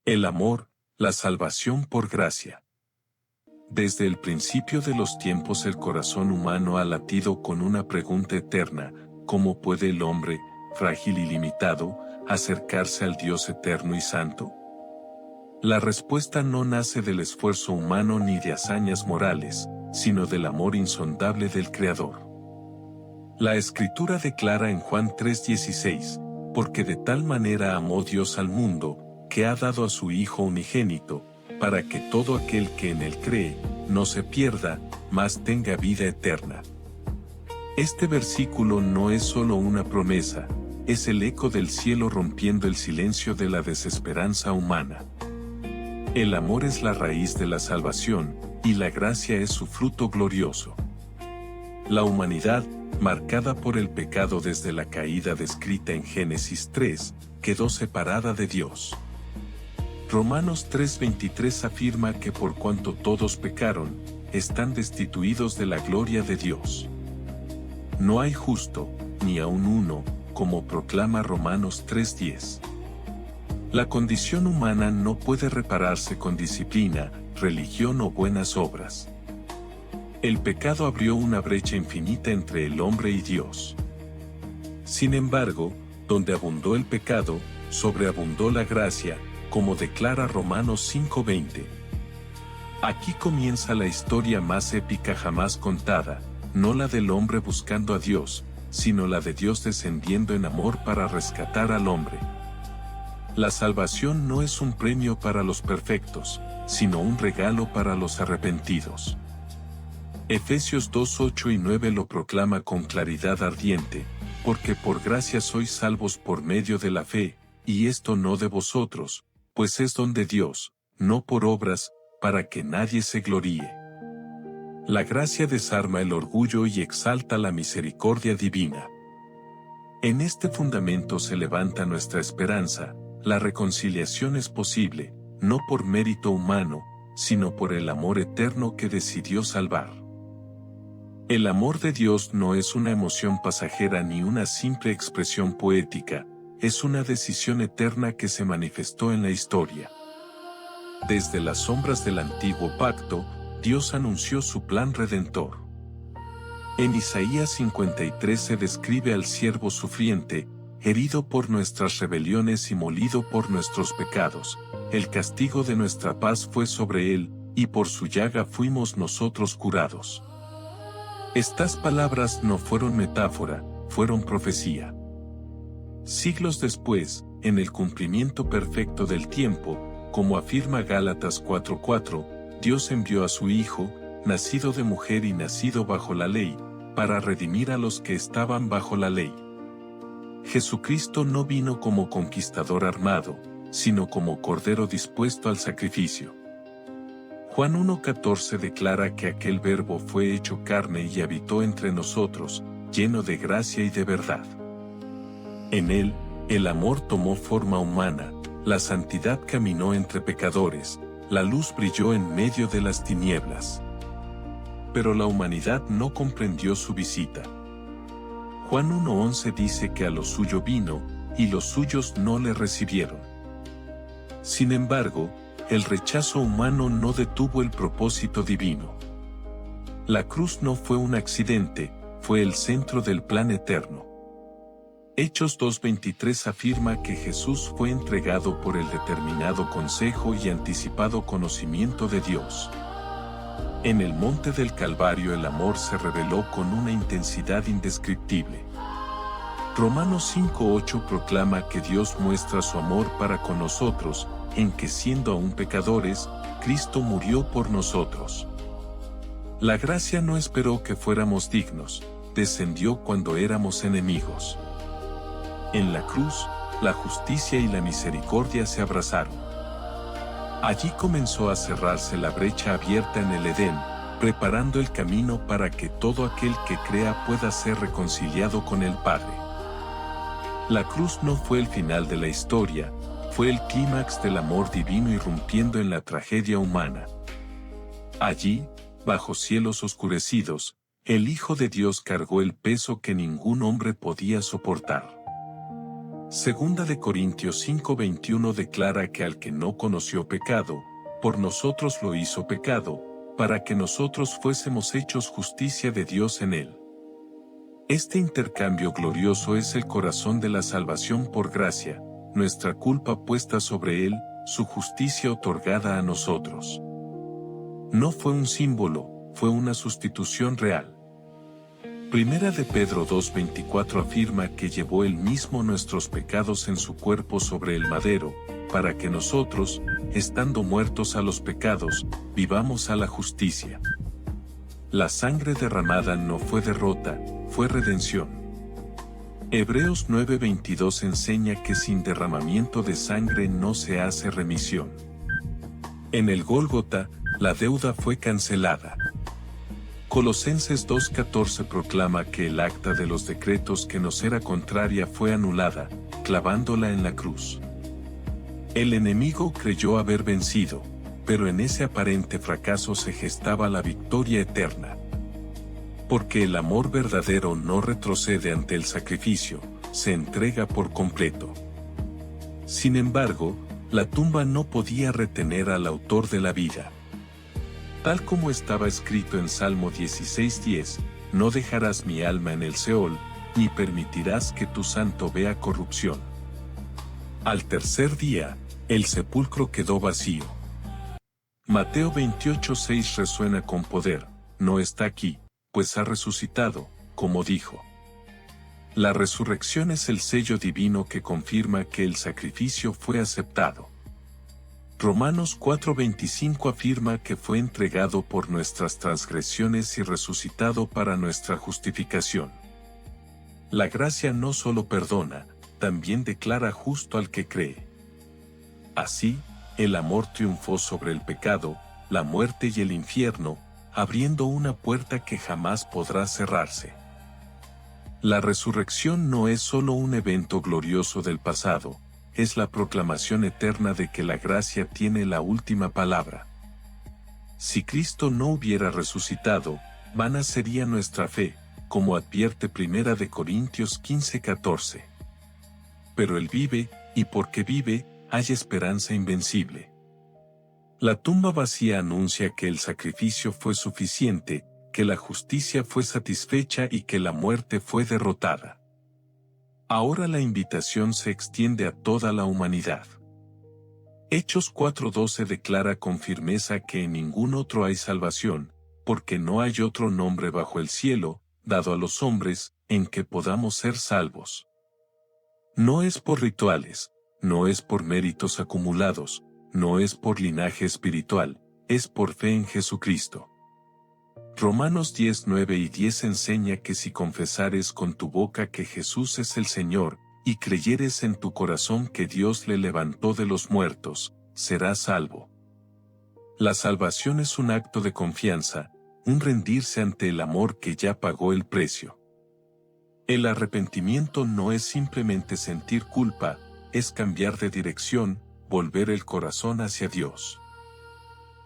El amor, la salvación por gracia. Desde el principio de los tiempos el corazón humano ha latido con una pregunta eterna: ¿cómo puede el hombre, frágil y limitado, acercarse al Dios eterno y santo? La respuesta no nace del esfuerzo humano ni de hazañas morales, sino del amor insondable del Creador. La Escritura declara en Juan 3:16, porque de tal manera amó Dios al mundo, que ha dado a su Hijo unigénito, para que todo aquel que en él cree, no se pierda, mas tenga vida eterna. Este versículo no es solo una promesa, es el eco del cielo rompiendo el silencio de la desesperanza humana. El amor es la raíz de la salvación, y la gracia es su fruto glorioso. La humanidad, marcada por el pecado desde la caída descrita en Génesis 3, quedó separada de Dios. Romanos 3:23 afirma que por cuanto todos pecaron, están destituidos de la gloria de Dios. No hay justo, ni aun uno, como proclama Romanos 3:10. La condición humana no puede repararse con disciplina, religión o buenas obras. El pecado abrió una brecha infinita entre el hombre y Dios. Sin embargo, donde abundó el pecado, sobreabundó la gracia, como declara Romanos 5:20. Aquí comienza la historia más épica jamás contada, no la del hombre buscando a Dios, sino la de Dios descendiendo en amor para rescatar al hombre. La salvación no es un premio para los perfectos, sino un regalo para los arrepentidos. Efesios 2:8 y 9 lo proclama con claridad ardiente, porque por gracia sois salvos por medio de la fe, y esto no de vosotros, pues es don de Dios, no por obras, para que nadie se gloríe. La gracia desarma el orgullo y exalta la misericordia divina. En este fundamento se levanta nuestra esperanza: la reconciliación es posible, no por mérito humano, sino por el amor eterno que decidió salvar. El amor de Dios no es una emoción pasajera ni una simple expresión poética, es una decisión eterna que se manifestó en la historia. Desde las sombras del antiguo pacto, Dios anunció su plan redentor. En Isaías 53 se describe al siervo sufriente, herido por nuestras rebeliones y molido por nuestros pecados. El castigo de nuestra paz fue sobre él, y por su llaga fuimos nosotros curados. Estas palabras no fueron metáfora, fueron profecía. Siglos después, en el cumplimiento perfecto del tiempo, como afirma Gálatas 4:4, Dios envió a su Hijo, nacido de mujer y nacido bajo la ley, para redimir a los que estaban bajo la ley. Jesucristo no vino como conquistador armado, sino como cordero dispuesto al sacrificio. Juan 1:14 declara que aquel Verbo fue hecho carne y habitó entre nosotros, lleno de gracia y de verdad. En él, el amor tomó forma humana, la santidad caminó entre pecadores, la luz brilló en medio de las tinieblas. Pero la humanidad no comprendió su visita. Juan 1:11 dice que a lo suyo vino, y los suyos no le recibieron. Sin embargo, el rechazo humano no detuvo el propósito divino. La cruz no fue un accidente, fue el centro del plan eterno. Hechos 2:23 afirma que Jesús fue entregado por el determinado consejo y anticipado conocimiento de Dios. En el monte del Calvario el amor se reveló con una intensidad indescriptible. Romanos 5:8 proclama que Dios muestra su amor para con nosotros, en que siendo aún pecadores, Cristo murió por nosotros. La gracia no esperó que fuéramos dignos, descendió cuando éramos enemigos. En la cruz, la justicia y la misericordia se abrazaron. Allí comenzó a cerrarse la brecha abierta en el Edén, preparando el camino para que todo aquel que crea pueda ser reconciliado con el Padre. La cruz no fue el final de la historia, fue el clímax del amor divino irrumpiendo en la tragedia humana. Allí, bajo cielos oscurecidos, el Hijo de Dios cargó el peso que ningún hombre podía soportar. Segunda de Corintios 5:21 declara que al que no conoció pecado, por nosotros lo hizo pecado, para que nosotros fuésemos hechos justicia de Dios en él. Este intercambio glorioso es el corazón de la salvación por gracia, nuestra culpa puesta sobre él, su justicia otorgada a nosotros. No fue un símbolo, fue una sustitución real. Primera de Pedro 2:24 afirma que llevó él mismo nuestros pecados en su cuerpo sobre el madero, para que nosotros, estando muertos a los pecados, vivamos a la justicia. La sangre derramada no fue derrota, fue redención. Hebreos 9:22 enseña que sin derramamiento de sangre no se hace remisión. En el Gólgota, la deuda fue cancelada. Colosenses 2:14 proclama que el acta de los decretos que nos era contraria fue anulada, clavándola en la cruz. El enemigo creyó haber vencido, pero en ese aparente fracaso se gestaba la victoria eterna. Porque el amor verdadero no retrocede ante el sacrificio, se entrega por completo. Sin embargo, la tumba no podía retener al autor de la vida. Tal como estaba escrito en Salmo 16:10, no dejarás mi alma en el Seol, ni permitirás que tu santo vea corrupción. Al tercer día, el sepulcro quedó vacío. Mateo 28:6 resuena con poder, no está aquí, pues ha resucitado, como dijo. La resurrección es el sello divino que confirma que el sacrificio fue aceptado. Romanos 4:25 afirma que fue entregado por nuestras transgresiones y resucitado para nuestra justificación. La gracia no solo perdona, también declara justo al que cree. Así, el amor triunfó sobre el pecado, la muerte y el infierno, abriendo una puerta que jamás podrá cerrarse. La resurrección no es solo un evento glorioso del pasado, es la proclamación eterna de que la gracia tiene la última palabra. Si Cristo no hubiera resucitado, vana sería nuestra fe, como advierte Primera de Corintios 15:14. Pero Él vive, y porque vive, hay esperanza invencible. La tumba vacía anuncia que el sacrificio fue suficiente, que la justicia fue satisfecha y que la muerte fue derrotada. Ahora la invitación se extiende a toda la humanidad. Hechos 4:12 declara con firmeza que en ningún otro hay salvación, porque no hay otro nombre bajo el cielo, dado a los hombres, en que podamos ser salvos. No es por rituales, no es por méritos acumulados, no es por linaje espiritual, es por fe en Jesucristo. Romanos 10:9 y 10 enseña que si confesares con tu boca que Jesús es el Señor, y creyeres en tu corazón que Dios le levantó de los muertos, serás salvo. La salvación es un acto de confianza, un rendirse ante el amor que ya pagó el precio. El arrepentimiento no es simplemente sentir culpa, es cambiar de dirección, volver el corazón hacia Dios.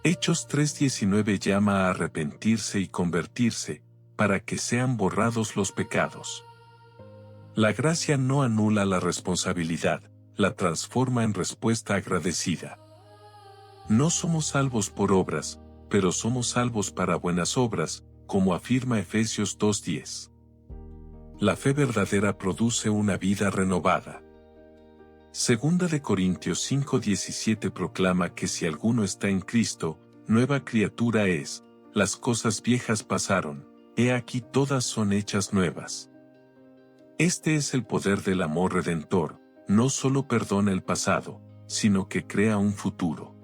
Hechos 3:19 llama a arrepentirse y convertirse, para que sean borrados los pecados. La gracia no anula la responsabilidad, la transforma en respuesta agradecida. No somos salvos por obras, pero somos salvos para buenas obras, como afirma Efesios 2:10. La fe verdadera produce una vida renovada. Segunda de Corintios 5:17 proclama que si alguno está en Cristo, nueva criatura es, las cosas viejas pasaron, he aquí todas son hechas nuevas. Este es el poder del amor redentor, no solo perdona el pasado, sino que crea un futuro.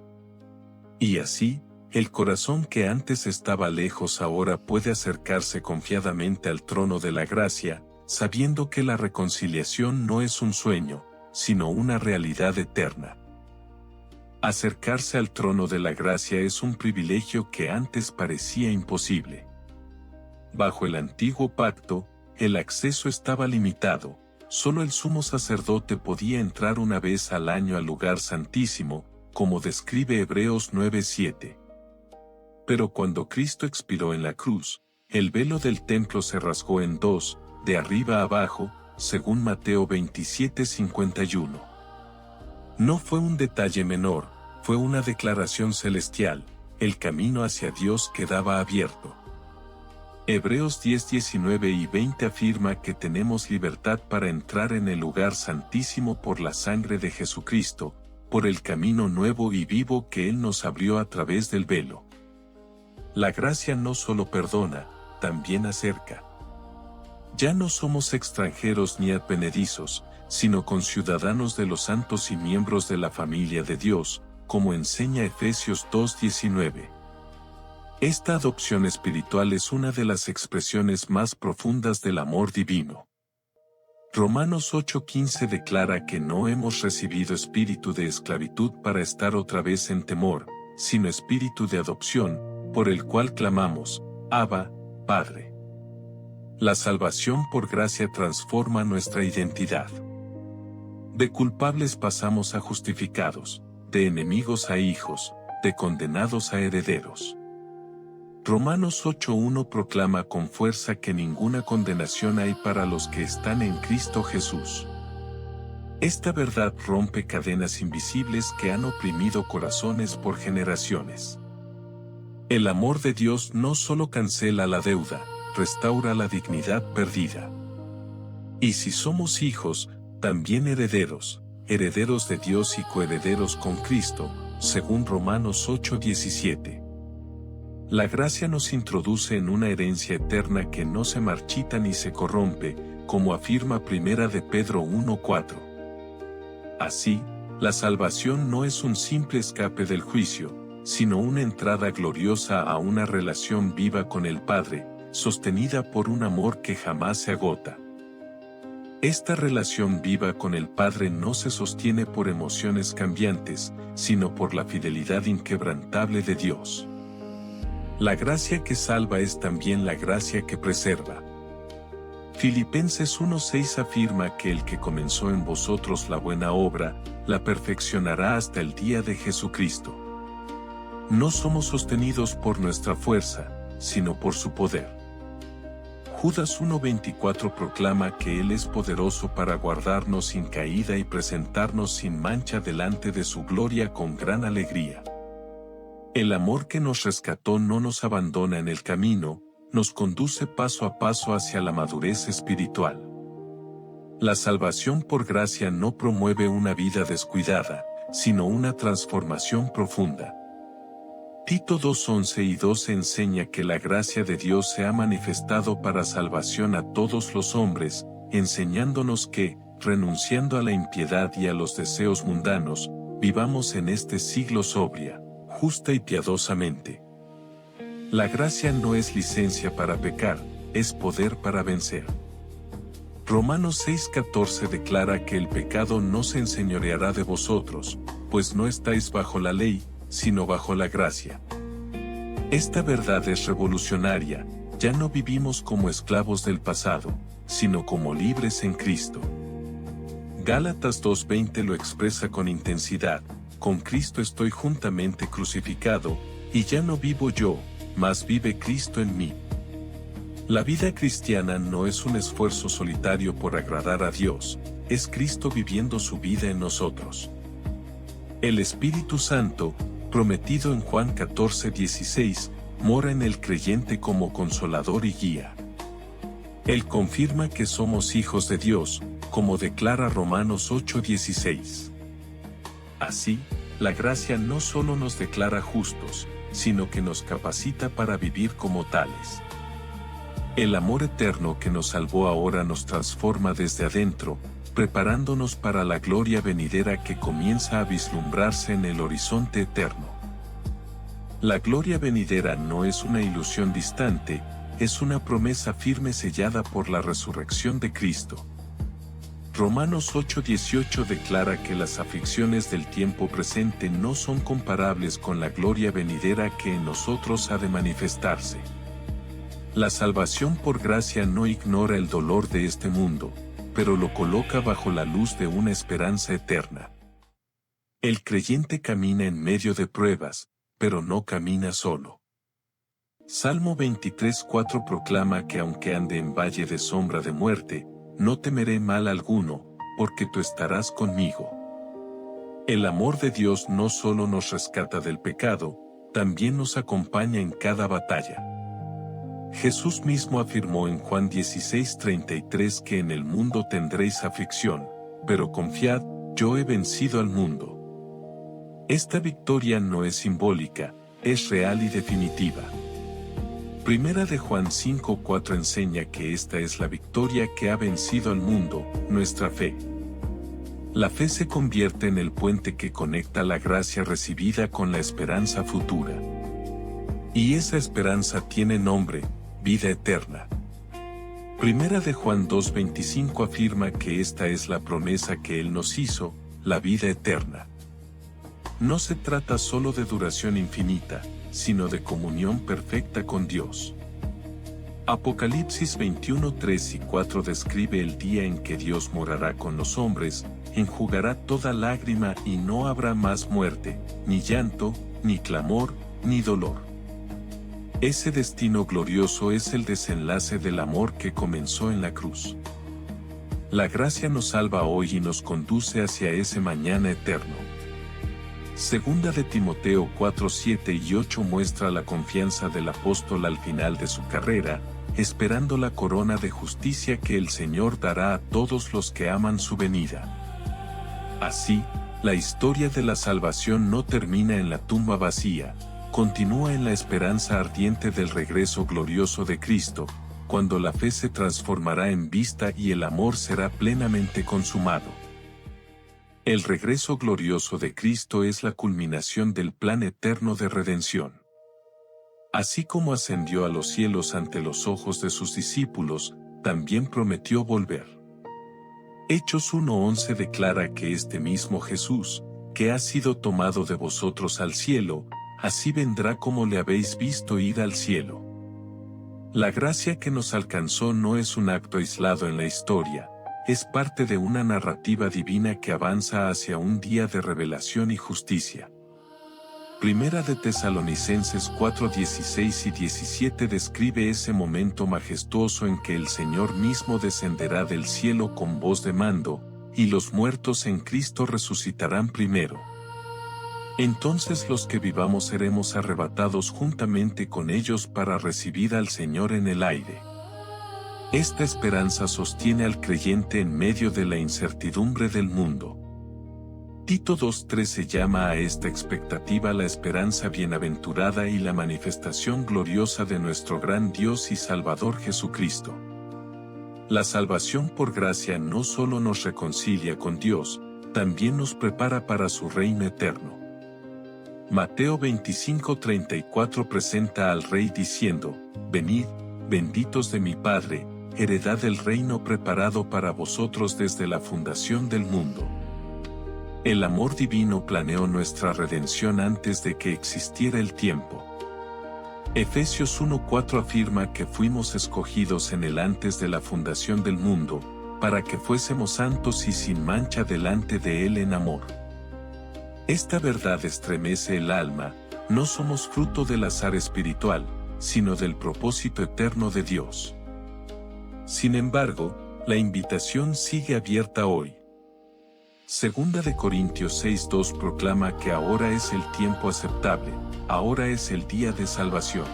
Y así, el corazón que antes estaba lejos ahora puede acercarse confiadamente al trono de la gracia, sabiendo que la reconciliación no es un sueño, sino una realidad eterna. Acercarse al trono de la gracia es un privilegio que antes parecía imposible. Bajo el antiguo pacto, el acceso estaba limitado, solo el sumo sacerdote podía entrar una vez al año al lugar santísimo, como describe Hebreos 9:7. Pero cuando Cristo expiró en la cruz, el velo del templo se rasgó en dos, de arriba a abajo, según Mateo 27:51. No fue un detalle menor, fue una declaración celestial, el camino hacia Dios quedaba abierto. Hebreos 10:19 y 20 afirma que tenemos libertad para entrar en el lugar santísimo por la sangre de Jesucristo, por el camino nuevo y vivo que Él nos abrió a través del velo. La gracia no solo perdona, también acerca. Ya no somos extranjeros ni advenedizos, sino conciudadanos de los santos y miembros de la familia de Dios, como enseña Efesios 2:19. Esta adopción espiritual es una de las expresiones más profundas del amor divino. Romanos 8:15 declara que no hemos recibido espíritu de esclavitud para estar otra vez en temor, sino espíritu de adopción, por el cual clamamos, Abba, Padre. La salvación por gracia transforma nuestra identidad. De culpables pasamos a justificados, de enemigos a hijos, de condenados a herederos. Romanos 8:1 proclama con fuerza que ninguna condenación hay para los que están en Cristo Jesús. Esta verdad rompe cadenas invisibles que han oprimido corazones por generaciones. El amor de Dios no solo cancela la deuda, restaura la dignidad perdida. Y si somos hijos, también herederos, herederos de Dios y coherederos con Cristo, según Romanos 8:17. La gracia nos introduce en una herencia eterna que no se marchita ni se corrompe, como afirma Primera de Pedro 1:4. Así, la salvación no es un simple escape del juicio, sino una entrada gloriosa a una relación viva con el Padre, sostenida por un amor que jamás se agota. Esta relación viva con el Padre no se sostiene por emociones cambiantes, sino por la fidelidad inquebrantable de Dios. La gracia que salva es también la gracia que preserva. Filipenses 1:6 afirma que el que comenzó en vosotros la buena obra, la perfeccionará hasta el día de Jesucristo. No somos sostenidos por nuestra fuerza, sino por su poder. Judas 1:24 proclama que Él es poderoso para guardarnos sin caída y presentarnos sin mancha delante de su gloria con gran alegría. El amor que nos rescató no nos abandona en el camino, nos conduce paso a paso hacia la madurez espiritual. La salvación por gracia no promueve una vida descuidada, sino una transformación profunda. Tito 2:11 y 12 enseña que la gracia de Dios se ha manifestado para salvación a todos los hombres, enseñándonos que, renunciando a la impiedad y a los deseos mundanos, vivamos en este siglo sobria, justa y piadosamente. La gracia no es licencia para pecar, es poder para vencer. Romanos 6:14 declara que el pecado no se enseñoreará de vosotros, pues no estáis bajo la ley, sino bajo la gracia. Esta verdad es revolucionaria, ya no vivimos como esclavos del pasado, sino como libres en Cristo. Gálatas 2:20 lo expresa con intensidad, con Cristo estoy juntamente crucificado, y ya no vivo yo, mas vive Cristo en mí. La vida cristiana no es un esfuerzo solitario por agradar a Dios, es Cristo viviendo su vida en nosotros. El Espíritu Santo, prometido en Juan 14:16, mora en el creyente como consolador y guía. Él confirma que somos hijos de Dios, como declara Romanos 8:16. Así, la gracia no solo nos declara justos, sino que nos capacita para vivir como tales. El amor eterno que nos salvó ahora nos transforma desde adentro, preparándonos para la gloria venidera que comienza a vislumbrarse en el horizonte eterno. La gloria venidera no es una ilusión distante, es una promesa firme sellada por la resurrección de Cristo. Romanos 8:18 declara que las aflicciones del tiempo presente no son comparables con la gloria venidera que en nosotros ha de manifestarse. La salvación por gracia no ignora el dolor de este mundo, pero lo coloca bajo la luz de una esperanza eterna. El creyente camina en medio de pruebas, pero no camina solo. Salmo 23:4 proclama que aunque ande en valle de sombra de muerte, no temeré mal alguno, porque tú estarás conmigo. El amor de Dios no solo nos rescata del pecado, también nos acompaña en cada batalla. Jesús mismo afirmó en Juan 16:33 que en el mundo tendréis aflicción, pero confiad, yo he vencido al mundo. Esta victoria no es simbólica, es real y definitiva. Primera de Juan 5:4 enseña que esta es la victoria que ha vencido al mundo, nuestra fe. La fe se convierte en el puente que conecta la gracia recibida con la esperanza futura. Y esa esperanza tiene nombre, vida eterna. Primera de Juan 2:25 afirma que esta es la promesa que Él nos hizo, la vida eterna. No se trata solo de duración infinita, sino de comunión perfecta con Dios. Apocalipsis 21:3 y 4 describe el día en que Dios morará con los hombres, enjugará toda lágrima y no habrá más muerte, ni llanto, ni clamor, ni dolor. Ese destino glorioso es el desenlace del amor que comenzó en la cruz. La gracia nos salva hoy y nos conduce hacia ese mañana eterno. Segunda de Timoteo 4:7 y 8 muestra la confianza del apóstol al final de su carrera, esperando la corona de justicia que el Señor dará a todos los que aman su venida. Así, la historia de la salvación no termina en la tumba vacía, continúa en la esperanza ardiente del regreso glorioso de Cristo, cuando la fe se transformará en vista y el amor será plenamente consumado. El regreso glorioso de Cristo es la culminación del plan eterno de redención. Así como ascendió a los cielos ante los ojos de sus discípulos, también prometió volver. Hechos 1:11 declara que este mismo Jesús, que ha sido tomado de vosotros al cielo, así vendrá como le habéis visto ir al cielo. La gracia que nos alcanzó no es un acto aislado en la historia, es parte de una narrativa divina que avanza hacia un día de revelación y justicia. Primera de Tesalonicenses 4:16 y 17 describe ese momento majestuoso en que el Señor mismo descenderá del cielo con voz de mando, y los muertos en Cristo resucitarán primero. Entonces los que vivamos seremos arrebatados juntamente con ellos para recibir al Señor en el aire. Esta esperanza sostiene al creyente en medio de la incertidumbre del mundo. Tito 2:13 llama a esta expectativa la esperanza bienaventurada y la manifestación gloriosa de nuestro gran Dios y Salvador Jesucristo. La salvación por gracia no solo nos reconcilia con Dios, también nos prepara para su reino eterno. Mateo 25:34 presenta al Rey diciendo: Venid, benditos de mi Padre, heredad del reino preparado para vosotros desde la fundación del mundo. El amor divino planeó nuestra redención antes de que existiera el tiempo. Efesios 1:4 afirma que fuimos escogidos en él antes de la fundación del mundo, para que fuésemos santos y sin mancha delante de él en amor. Esta verdad estremece el alma, no somos fruto del azar espiritual, sino del propósito eterno de Dios. Sin embargo, la invitación sigue abierta hoy. Segunda de Corintios 6:2 proclama que ahora es el tiempo aceptable, ahora es el día de salvación.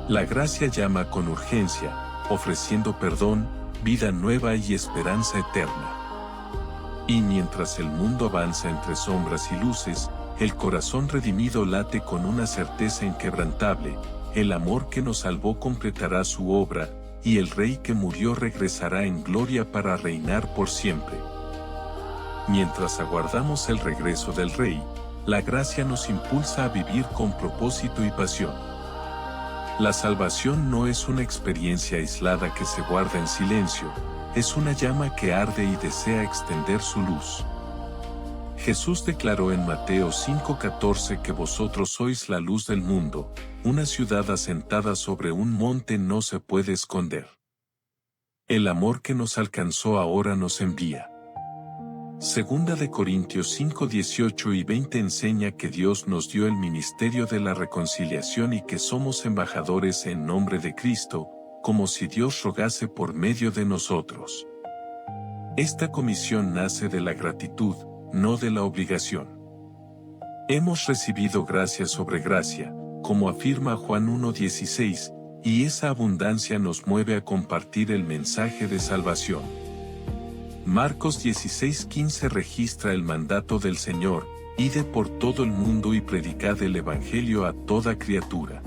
La gracia llama con urgencia, ofreciendo perdón, vida nueva y esperanza eterna. Y mientras el mundo avanza entre sombras y luces, el corazón redimido late con una certeza inquebrantable: el amor que nos salvó completará su obra, y el Rey que murió regresará en gloria para reinar por siempre. Mientras aguardamos el regreso del Rey, la gracia nos impulsa a vivir con propósito y pasión. La salvación no es una experiencia aislada que se guarda en silencio, es una llama que arde y desea extender su luz. Jesús declaró en Mateo 5:14 que vosotros sois la luz del mundo, una ciudad asentada sobre un monte no se puede esconder. El amor que nos alcanzó ahora nos envía. Segunda de Corintios 5:18 y 20 enseña que Dios nos dio el ministerio de la reconciliación y que somos embajadores en nombre de Cristo, como si Dios rogase por medio de nosotros. Esta comisión nace de la gratitud, no de la obligación. Hemos recibido gracia sobre gracia, como afirma Juan 1:16, y esa abundancia nos mueve a compartir el mensaje de salvación. Marcos 16:15 registra el mandato del Señor: id por todo el mundo y predicad el Evangelio a toda criatura.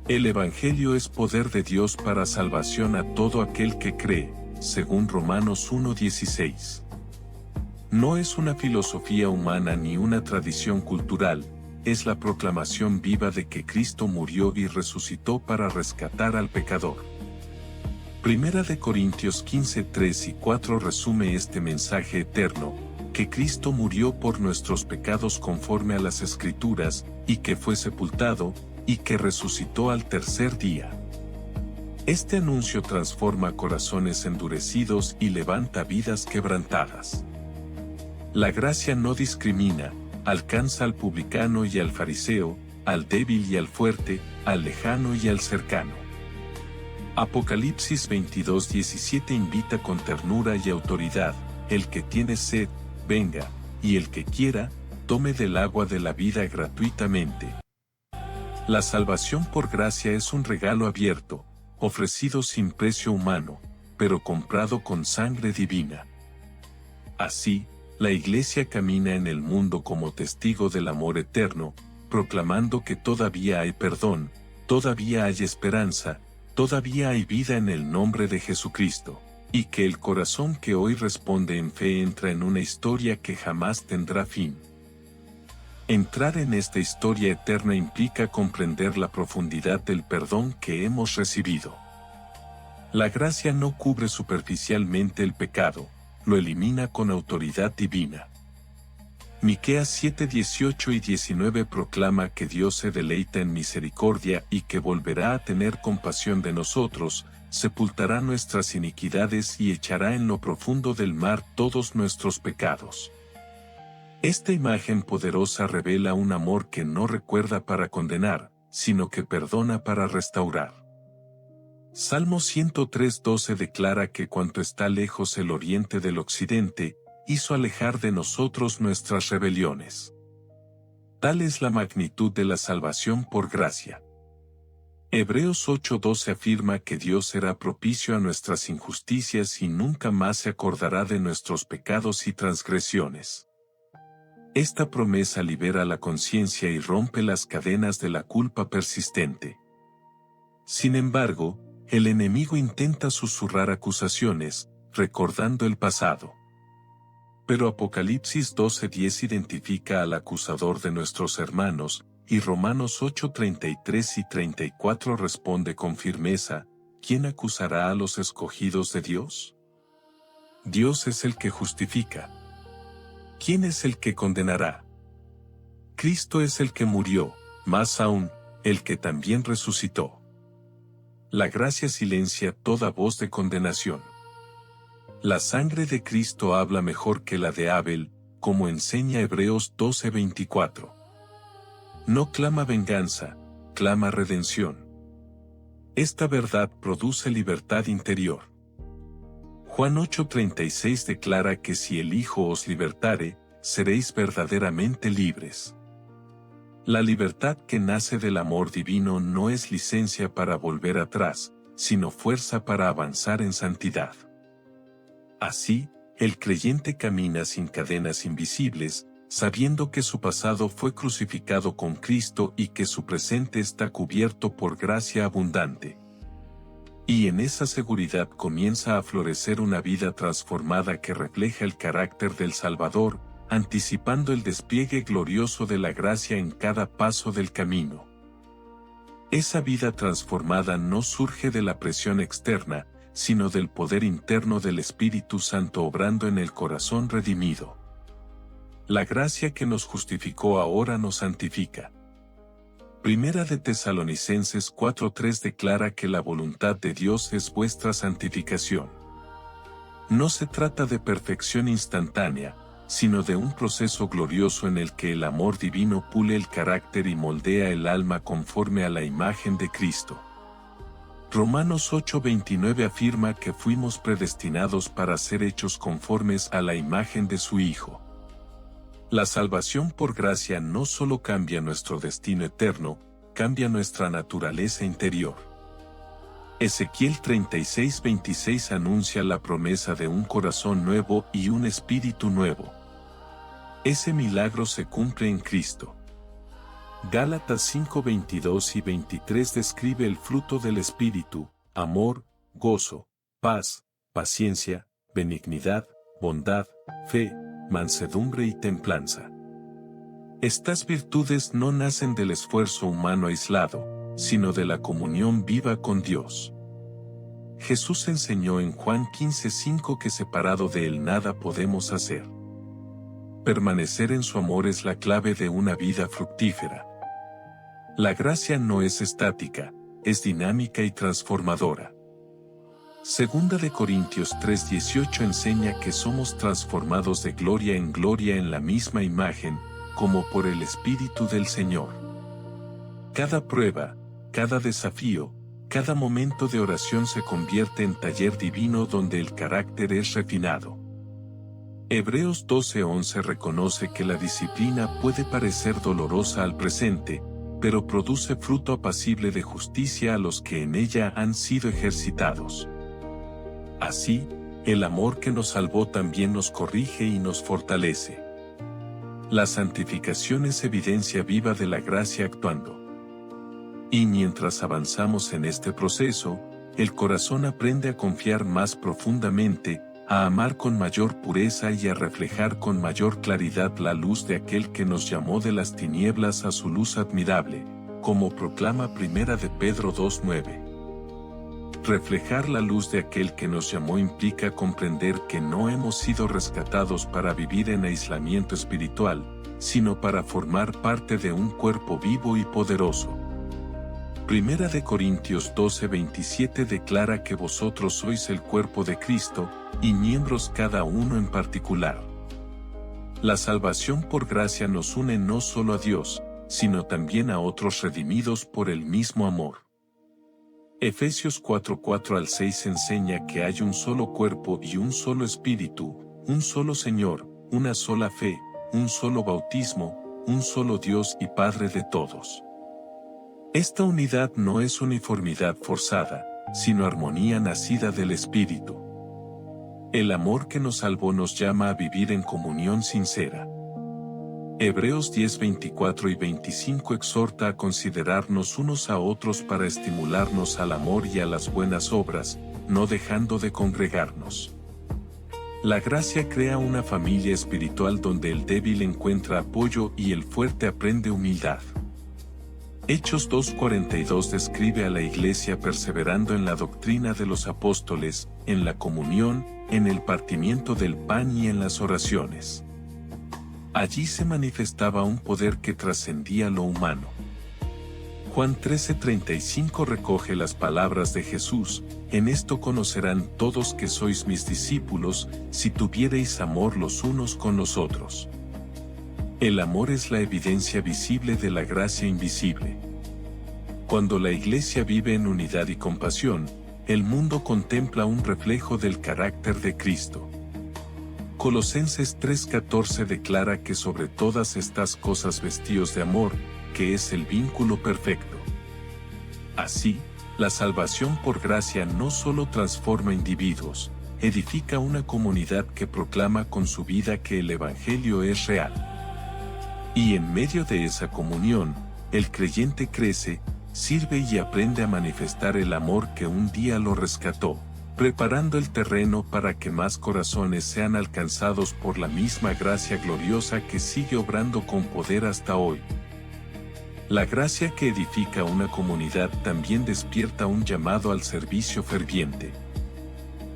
El Evangelio es poder de Dios para salvación a todo aquel que cree, según Romanos 1:16. No es una filosofía humana ni una tradición cultural, es la proclamación viva de que Cristo murió y resucitó para rescatar al pecador. Primera de Corintios 15:3 y 4 resume este mensaje eterno: que Cristo murió por nuestros pecados conforme a las Escrituras, y que fue sepultado, y que resucitó al tercer día. Este anuncio transforma corazones endurecidos y levanta vidas quebrantadas. La gracia no discrimina, alcanza al publicano y al fariseo, al débil y al fuerte, al lejano y al cercano. Apocalipsis 22:17 invita con ternura y autoridad: el que tiene sed, venga, y el que quiera, tome del agua de la vida gratuitamente. La salvación por gracia es un regalo abierto, ofrecido sin precio humano, pero comprado con sangre divina. Así, la Iglesia camina en el mundo como testigo del amor eterno, proclamando que todavía hay perdón, todavía hay esperanza, todavía hay vida en el nombre de Jesucristo, y que el corazón que hoy responde en fe entra en una historia que jamás tendrá fin. Entrar en esta historia eterna implica comprender la profundidad del perdón que hemos recibido. La gracia no cubre superficialmente el pecado, lo elimina con autoridad divina. Miqueas 7:18 y 19 proclama que Dios se deleita en misericordia y que volverá a tener compasión de nosotros, sepultará nuestras iniquidades y echará en lo profundo del mar todos nuestros pecados. Esta imagen poderosa revela un amor que no recuerda para condenar, sino que perdona para restaurar. Salmo 103:12 declara que cuanto está lejos el oriente del occidente, hizo alejar de nosotros nuestras rebeliones. Tal es la magnitud de la salvación por gracia. Hebreos 8:12 afirma que Dios será propicio a nuestras injusticias y nunca más se acordará de nuestros pecados y transgresiones. Esta promesa libera la conciencia y rompe las cadenas de la culpa persistente. Sin embargo, el enemigo intenta susurrar acusaciones, recordando el pasado. Pero Apocalipsis 12:10 identifica al acusador de nuestros hermanos, y Romanos 8:33 y 34 responde con firmeza: ¿quién acusará a los escogidos de Dios? Dios es el que justifica. ¿Quién es el que condenará? Cristo es el que murió, más aún, el que también resucitó. La gracia silencia toda voz de condenación. La sangre de Cristo habla mejor que la de Abel, como enseña Hebreos 12:24. No clama venganza, clama redención. Esta verdad produce libertad interior. Juan 8:36 declara que si el Hijo os libertare, seréis verdaderamente libres. La libertad que nace del amor divino no es licencia para volver atrás, sino fuerza para avanzar en santidad. Así, el creyente camina sin cadenas invisibles, sabiendo que su pasado fue crucificado con Cristo y que su presente está cubierto por gracia abundante. Y en esa seguridad comienza a florecer una vida transformada que refleja el carácter del Salvador, anticipando el despliegue glorioso de la gracia en cada paso del camino. Esa vida transformada no surge de la presión externa, sino del poder interno del Espíritu Santo obrando en el corazón redimido. La gracia que nos justificó ahora nos santifica. Primera de Tesalonicenses 4:3 declara que la voluntad de Dios es vuestra santificación. No se trata de perfección instantánea, sino de un proceso glorioso en el que el amor divino pule el carácter y moldea el alma conforme a la imagen de Cristo. Romanos 8:29 afirma que fuimos predestinados para ser hechos conformes a la imagen de su Hijo. La salvación por gracia no solo cambia nuestro destino eterno, cambia nuestra naturaleza interior. Ezequiel 36:26 anuncia la promesa de un corazón nuevo y un espíritu nuevo. Ese milagro se cumple en Cristo. Gálatas 5:22 y 23 describe el fruto del Espíritu: amor, gozo, paz, paciencia, benignidad, bondad, fe, mansedumbre y templanza. Estas virtudes no nacen del esfuerzo humano aislado, sino de la comunión viva con Dios. Jesús enseñó en Juan 15:5 que separado de Él nada podemos hacer. Permanecer en su amor es la clave de una vida fructífera. La gracia no es estática, es dinámica y transformadora. Segunda de Corintios 3:18 enseña que somos transformados de gloria en la misma imagen, como por el Espíritu del Señor. Cada prueba, cada desafío, cada momento de oración se convierte en taller divino donde el carácter es refinado. Hebreos 12:11 reconoce que la disciplina puede parecer dolorosa al presente, pero produce fruto apacible de justicia a los que en ella han sido ejercitados. Así, el amor que nos salvó también nos corrige y nos fortalece. La santificación es evidencia viva de la gracia actuando. Y mientras avanzamos en este proceso, el corazón aprende a confiar más profundamente, a amar con mayor pureza y a reflejar con mayor claridad la luz de aquel que nos llamó de las tinieblas a su luz admirable, como proclama 1 de Pedro 2:9. Reflejar la luz de aquel que nos llamó implica comprender que no hemos sido rescatados para vivir en aislamiento espiritual, sino para formar parte de un cuerpo vivo y poderoso. 1 de Corintios 12:27 declara que vosotros sois el cuerpo de Cristo, y miembros cada uno en particular. La salvación por gracia nos une no solo a Dios, sino también a otros redimidos por el mismo amor. Efesios 4:4 al 6 enseña que hay un solo cuerpo y un solo espíritu, un solo Señor, una sola fe, un solo bautismo, un solo Dios y Padre de todos. Esta unidad no es uniformidad forzada, sino armonía nacida del Espíritu. El amor que nos salvó nos llama a vivir en comunión sincera. Hebreos 10:24 y 25 exhorta a considerarnos unos a otros para estimularnos al amor y a las buenas obras, no dejando de congregarnos. La gracia crea una familia espiritual donde el débil encuentra apoyo y el fuerte aprende humildad. Hechos 2:42 describe a la Iglesia perseverando en la doctrina de los apóstoles, en la comunión, en el partimiento del pan y en las oraciones. Allí se manifestaba un poder que trascendía lo humano. Juan 13:35 recoge las palabras de Jesús: en esto conocerán todos que sois mis discípulos, si tuviereis amor los unos con los otros. El amor es la evidencia visible de la gracia invisible. Cuando la Iglesia vive en unidad y compasión, el mundo contempla un reflejo del carácter de Cristo. Colosenses 3:14 declara que sobre todas estas cosas vestíos de amor, que es el vínculo perfecto. Así, la salvación por gracia no solo transforma individuos, edifica una comunidad que proclama con su vida que el Evangelio es real. Y en medio de esa comunión, el creyente crece, sirve y aprende a manifestar el amor que un día lo rescató, preparando el terreno para que más corazones sean alcanzados por la misma gracia gloriosa que sigue obrando con poder hasta hoy. La gracia que edifica una comunidad también despierta un llamado al servicio ferviente.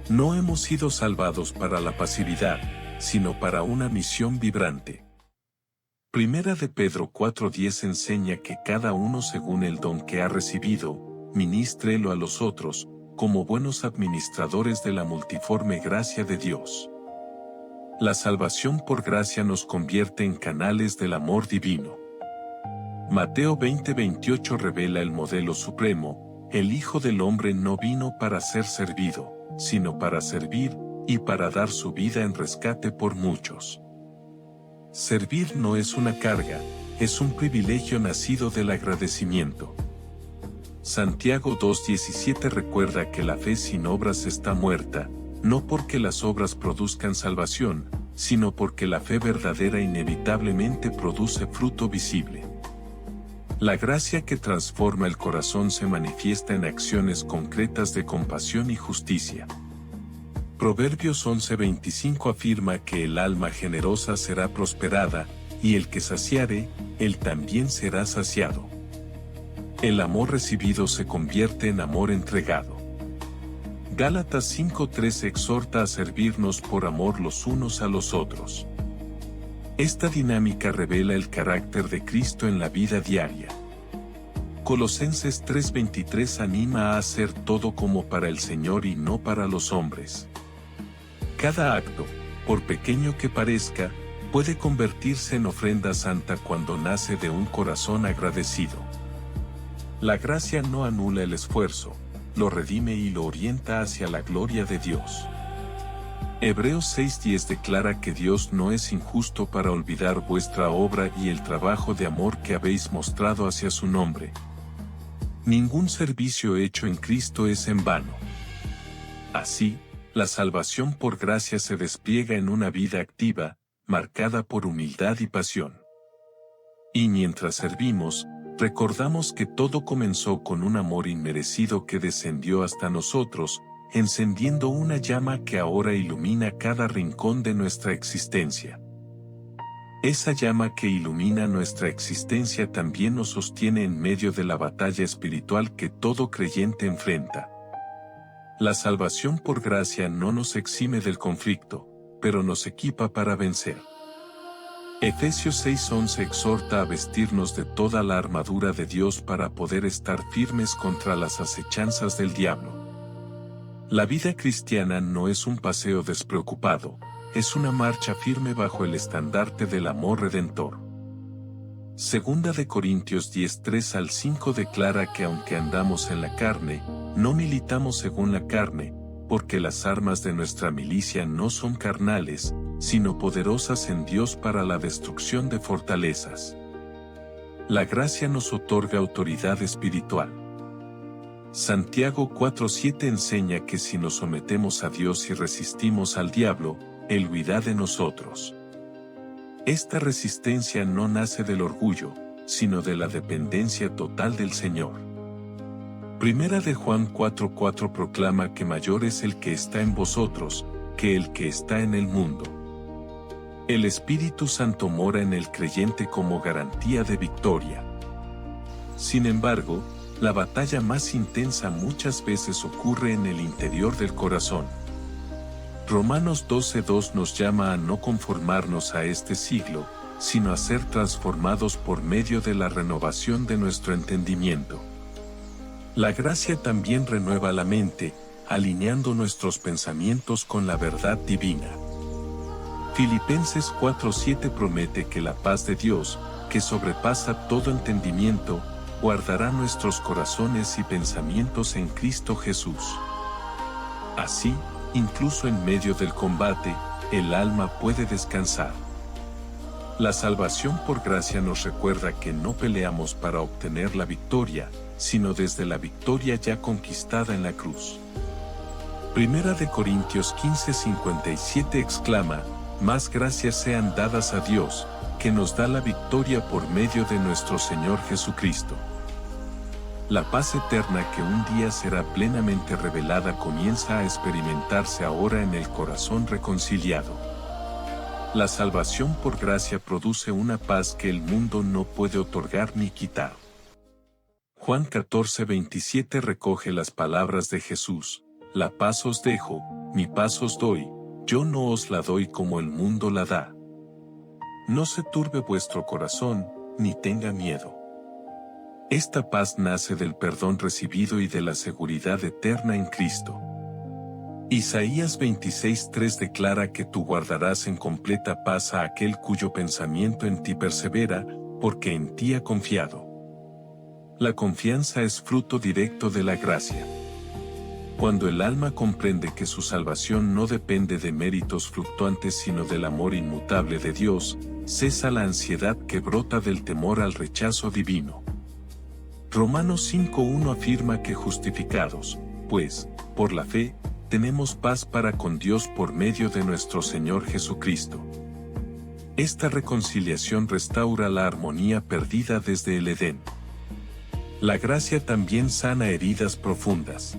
No hemos sido salvados para la pasividad, sino para una misión vibrante. 1 de Pedro 4:10 enseña que cada uno según el don que ha recibido, ministrelo a los otros, como buenos administradores de la multiforme gracia de Dios. La salvación por gracia nos convierte en canales del amor divino. Mateo 20:28 revela el modelo supremo: el Hijo del Hombre no vino para ser servido, sino para servir, y para dar su vida en rescate por muchos. Servir no es una carga, es un privilegio nacido del agradecimiento. Santiago 2:17 recuerda que la fe sin obras está muerta, no porque las obras produzcan salvación, sino porque la fe verdadera inevitablemente produce fruto visible. La gracia que transforma el corazón se manifiesta en acciones concretas de compasión y justicia. Proverbios 11:25 afirma que el alma generosa será prosperada, y el que saciare, él también será saciado. El amor recibido se convierte en amor entregado. Gálatas 5:3 exhorta a servirnos por amor los unos a los otros. Esta dinámica revela el carácter de Cristo en la vida diaria. Colosenses 3:23 anima a hacer todo como para el Señor y no para los hombres. Cada acto, por pequeño que parezca, puede convertirse en ofrenda santa cuando nace de un corazón agradecido. La gracia no anula el esfuerzo, lo redime y lo orienta hacia la gloria de Dios. Hebreos 6:10 declara que Dios no es injusto para olvidar vuestra obra y el trabajo de amor que habéis mostrado hacia su nombre. Ningún servicio hecho en Cristo es en vano. Así, la salvación por gracia se despliega en una vida activa, marcada por humildad y pasión. Y mientras servimos, recordamos que todo comenzó con un amor inmerecido que descendió hasta nosotros, encendiendo una llama que ahora ilumina cada rincón de nuestra existencia. Esa llama que ilumina nuestra existencia también nos sostiene en medio de la batalla espiritual que todo creyente enfrenta. La salvación por gracia no nos exime del conflicto, pero nos equipa para vencer. Efesios 6:11 exhorta a vestirnos de toda la armadura de Dios para poder estar firmes contra las acechanzas del diablo. La vida cristiana no es un paseo despreocupado, es una marcha firme bajo el estandarte del amor redentor. Segunda de Corintios 10:3-5 declara que aunque andamos en la carne, no militamos según la carne, porque las armas de nuestra milicia no son carnales, sino poderosas en Dios para la destrucción de fortalezas. La gracia nos otorga autoridad espiritual. Santiago 4:7 enseña que si nos sometemos a Dios y resistimos al diablo, Él huirá de nosotros. Esta resistencia no nace del orgullo, sino de la dependencia total del Señor. Primera de Juan 4:4 proclama que mayor es el que está en vosotros, que el que está en el mundo. El Espíritu Santo mora en el creyente como garantía de victoria. Sin embargo, la batalla más intensa muchas veces ocurre en el interior del corazón. Romanos 12:2 nos llama a no conformarnos a este siglo, sino a ser transformados por medio de la renovación de nuestro entendimiento. La gracia también renueva la mente, alineando nuestros pensamientos con la verdad divina. Filipenses 4:7 promete que la paz de Dios, que sobrepasa todo entendimiento, guardará nuestros corazones y pensamientos en Cristo Jesús. Así, incluso en medio del combate, el alma puede descansar. La salvación por gracia nos recuerda que no peleamos para obtener la victoria, sino desde la victoria ya conquistada en la cruz. Primera de Corintios 15:57 exclama: más gracias sean dadas a Dios, que nos da la victoria por medio de nuestro Señor Jesucristo. La paz eterna que un día será plenamente revelada comienza a experimentarse ahora en el corazón reconciliado. La salvación por gracia produce una paz que el mundo no puede otorgar ni quitar. Juan 14:27 recoge las palabras de Jesús: la paz os dejo, mi paz os doy, yo no os la doy como el mundo la da. No se turbe vuestro corazón, ni tenga miedo. Esta paz nace del perdón recibido y de la seguridad eterna en Cristo. Isaías 26:3 declara que tú guardarás en completa paz a aquel cuyo pensamiento en ti persevera, porque en ti ha confiado. La confianza es fruto directo de la gracia. Cuando el alma comprende que su salvación no depende de méritos fluctuantes sino del amor inmutable de Dios, cesa la ansiedad que brota del temor al rechazo divino. Romanos 5:1 afirma que justificados, pues, por la fe, tenemos paz para con Dios por medio de nuestro Señor Jesucristo. Esta reconciliación restaura la armonía perdida desde el Edén. La gracia también sana heridas profundas.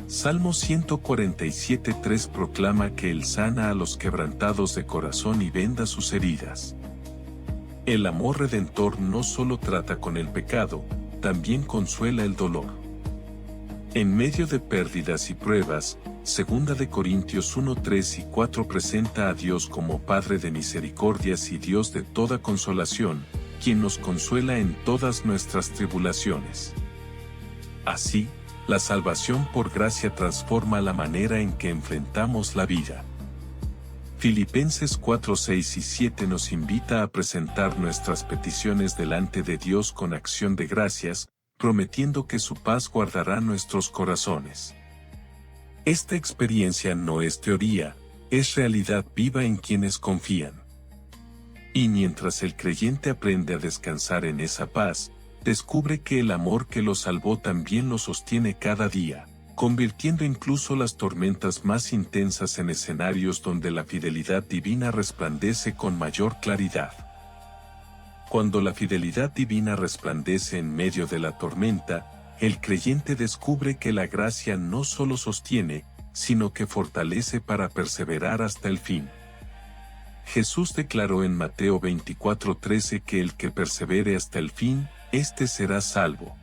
Salmo 147:3 proclama que Él sana a los quebrantados de corazón y venda sus heridas. El amor redentor no solo trata con el pecado, también consuela el dolor. En medio de pérdidas y pruebas, 2 de Corintios 1:3 y 4 presenta a Dios como Padre de misericordias y Dios de toda consolación, quien nos consuela en todas nuestras tribulaciones. Así, la salvación por gracia transforma la manera en que enfrentamos la vida. Filipenses 4:6 y 7 nos invita a presentar nuestras peticiones delante de Dios con acción de gracias, prometiendo que su paz guardará nuestros corazones. Esta experiencia no es teoría, es realidad viva en quienes confían. Y mientras el creyente aprende a descansar en esa paz, descubre que el amor que lo salvó también lo sostiene cada día, convirtiendo incluso las tormentas más intensas en escenarios donde la fidelidad divina resplandece con mayor claridad. Cuando la fidelidad divina resplandece en medio de la tormenta, el creyente descubre que la gracia no solo sostiene, sino que fortalece para perseverar hasta el fin. Jesús declaró en Mateo 24:13 que el que persevere hasta el fin, éste será salvo.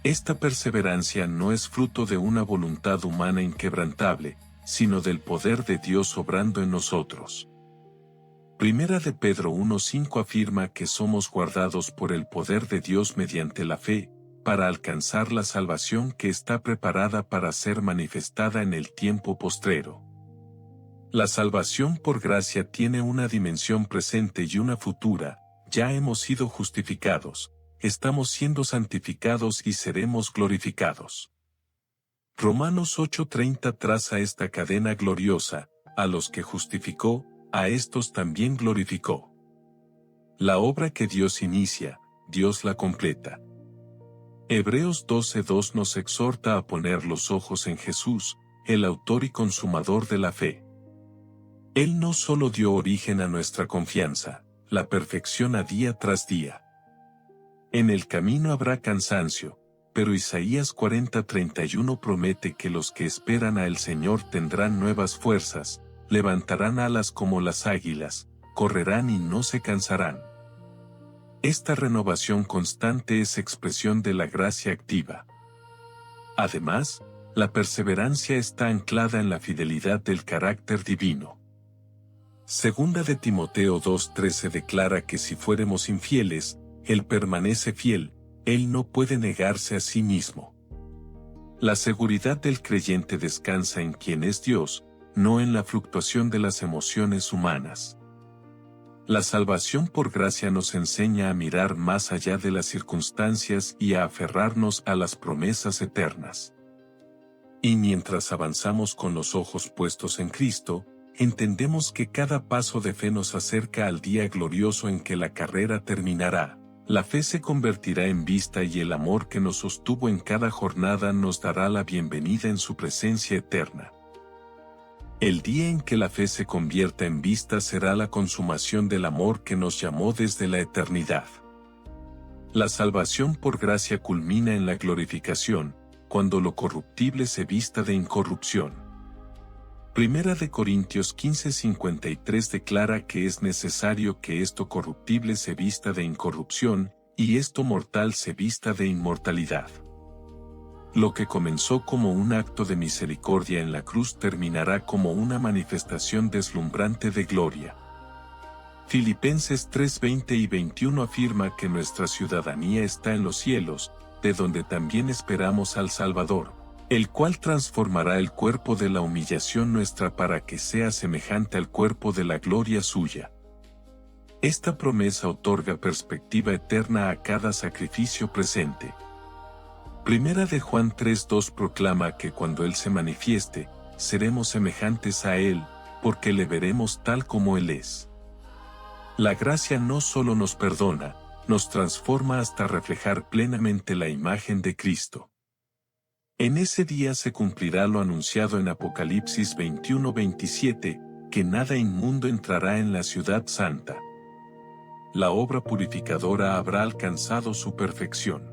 Esta perseverancia no es fruto de una voluntad humana inquebrantable, sino del poder de Dios obrando en nosotros. Primera de Pedro 1:5 afirma que somos guardados por el poder de Dios mediante la fe, para alcanzar la salvación que está preparada para ser manifestada en el tiempo postrero. La salvación por gracia tiene una dimensión presente y una futura. Ya hemos sido justificados, estamos siendo santificados y seremos glorificados. Romanos 8:30 traza esta cadena gloriosa: a los que justificó, a estos también glorificó. La obra que Dios inicia, Dios la completa. Hebreos 12:2 nos exhorta a poner los ojos en Jesús, el autor y consumador de la fe. Él no solo dio origen a nuestra confianza, la perfecciona día tras día. En el camino habrá cansancio, pero Isaías 40:31 promete que los que esperan al Señor tendrán nuevas fuerzas, levantarán alas como las águilas, correrán y no se cansarán. Esta renovación constante es expresión de la gracia activa. Además, la perseverancia está anclada en la fidelidad del carácter divino. Segunda de Timoteo 2:13 declara que si fuéramos infieles, Él permanece fiel, Él no puede negarse a sí mismo. La seguridad del creyente descansa en quien es Dios, no en la fluctuación de las emociones humanas. La salvación por gracia nos enseña a mirar más allá de las circunstancias y a aferrarnos a las promesas eternas. Y mientras avanzamos con los ojos puestos en Cristo, entendemos que cada paso de fe nos acerca al día glorioso en que la carrera terminará. La fe se convertirá en vista y el amor que nos sostuvo en cada jornada nos dará la bienvenida en su presencia eterna. El día en que la fe se convierta en vista será la consumación del amor que nos llamó desde la eternidad. La salvación por gracia culmina en la glorificación, cuando lo corruptible se vista de incorrupción. Primera de Corintios 15:53 declara que es necesario que esto corruptible se vista de incorrupción, y esto mortal se vista de inmortalidad. Lo que comenzó como un acto de misericordia en la cruz terminará como una manifestación deslumbrante de gloria. Filipenses 3:20 y 21 afirma que nuestra ciudadanía está en los cielos, de donde también esperamos al Salvador, el cual transformará el cuerpo de la humillación nuestra para que sea semejante al cuerpo de la gloria suya. Esta promesa otorga perspectiva eterna a cada sacrificio presente. Primera de Juan 3:2 proclama que cuando Él se manifieste, seremos semejantes a Él, porque le veremos tal como Él es. La gracia no solo nos perdona, nos transforma hasta reflejar plenamente la imagen de Cristo. En ese día se cumplirá lo anunciado en Apocalipsis 21:27, que nada inmundo entrará en la ciudad santa. La obra purificadora habrá alcanzado su perfección.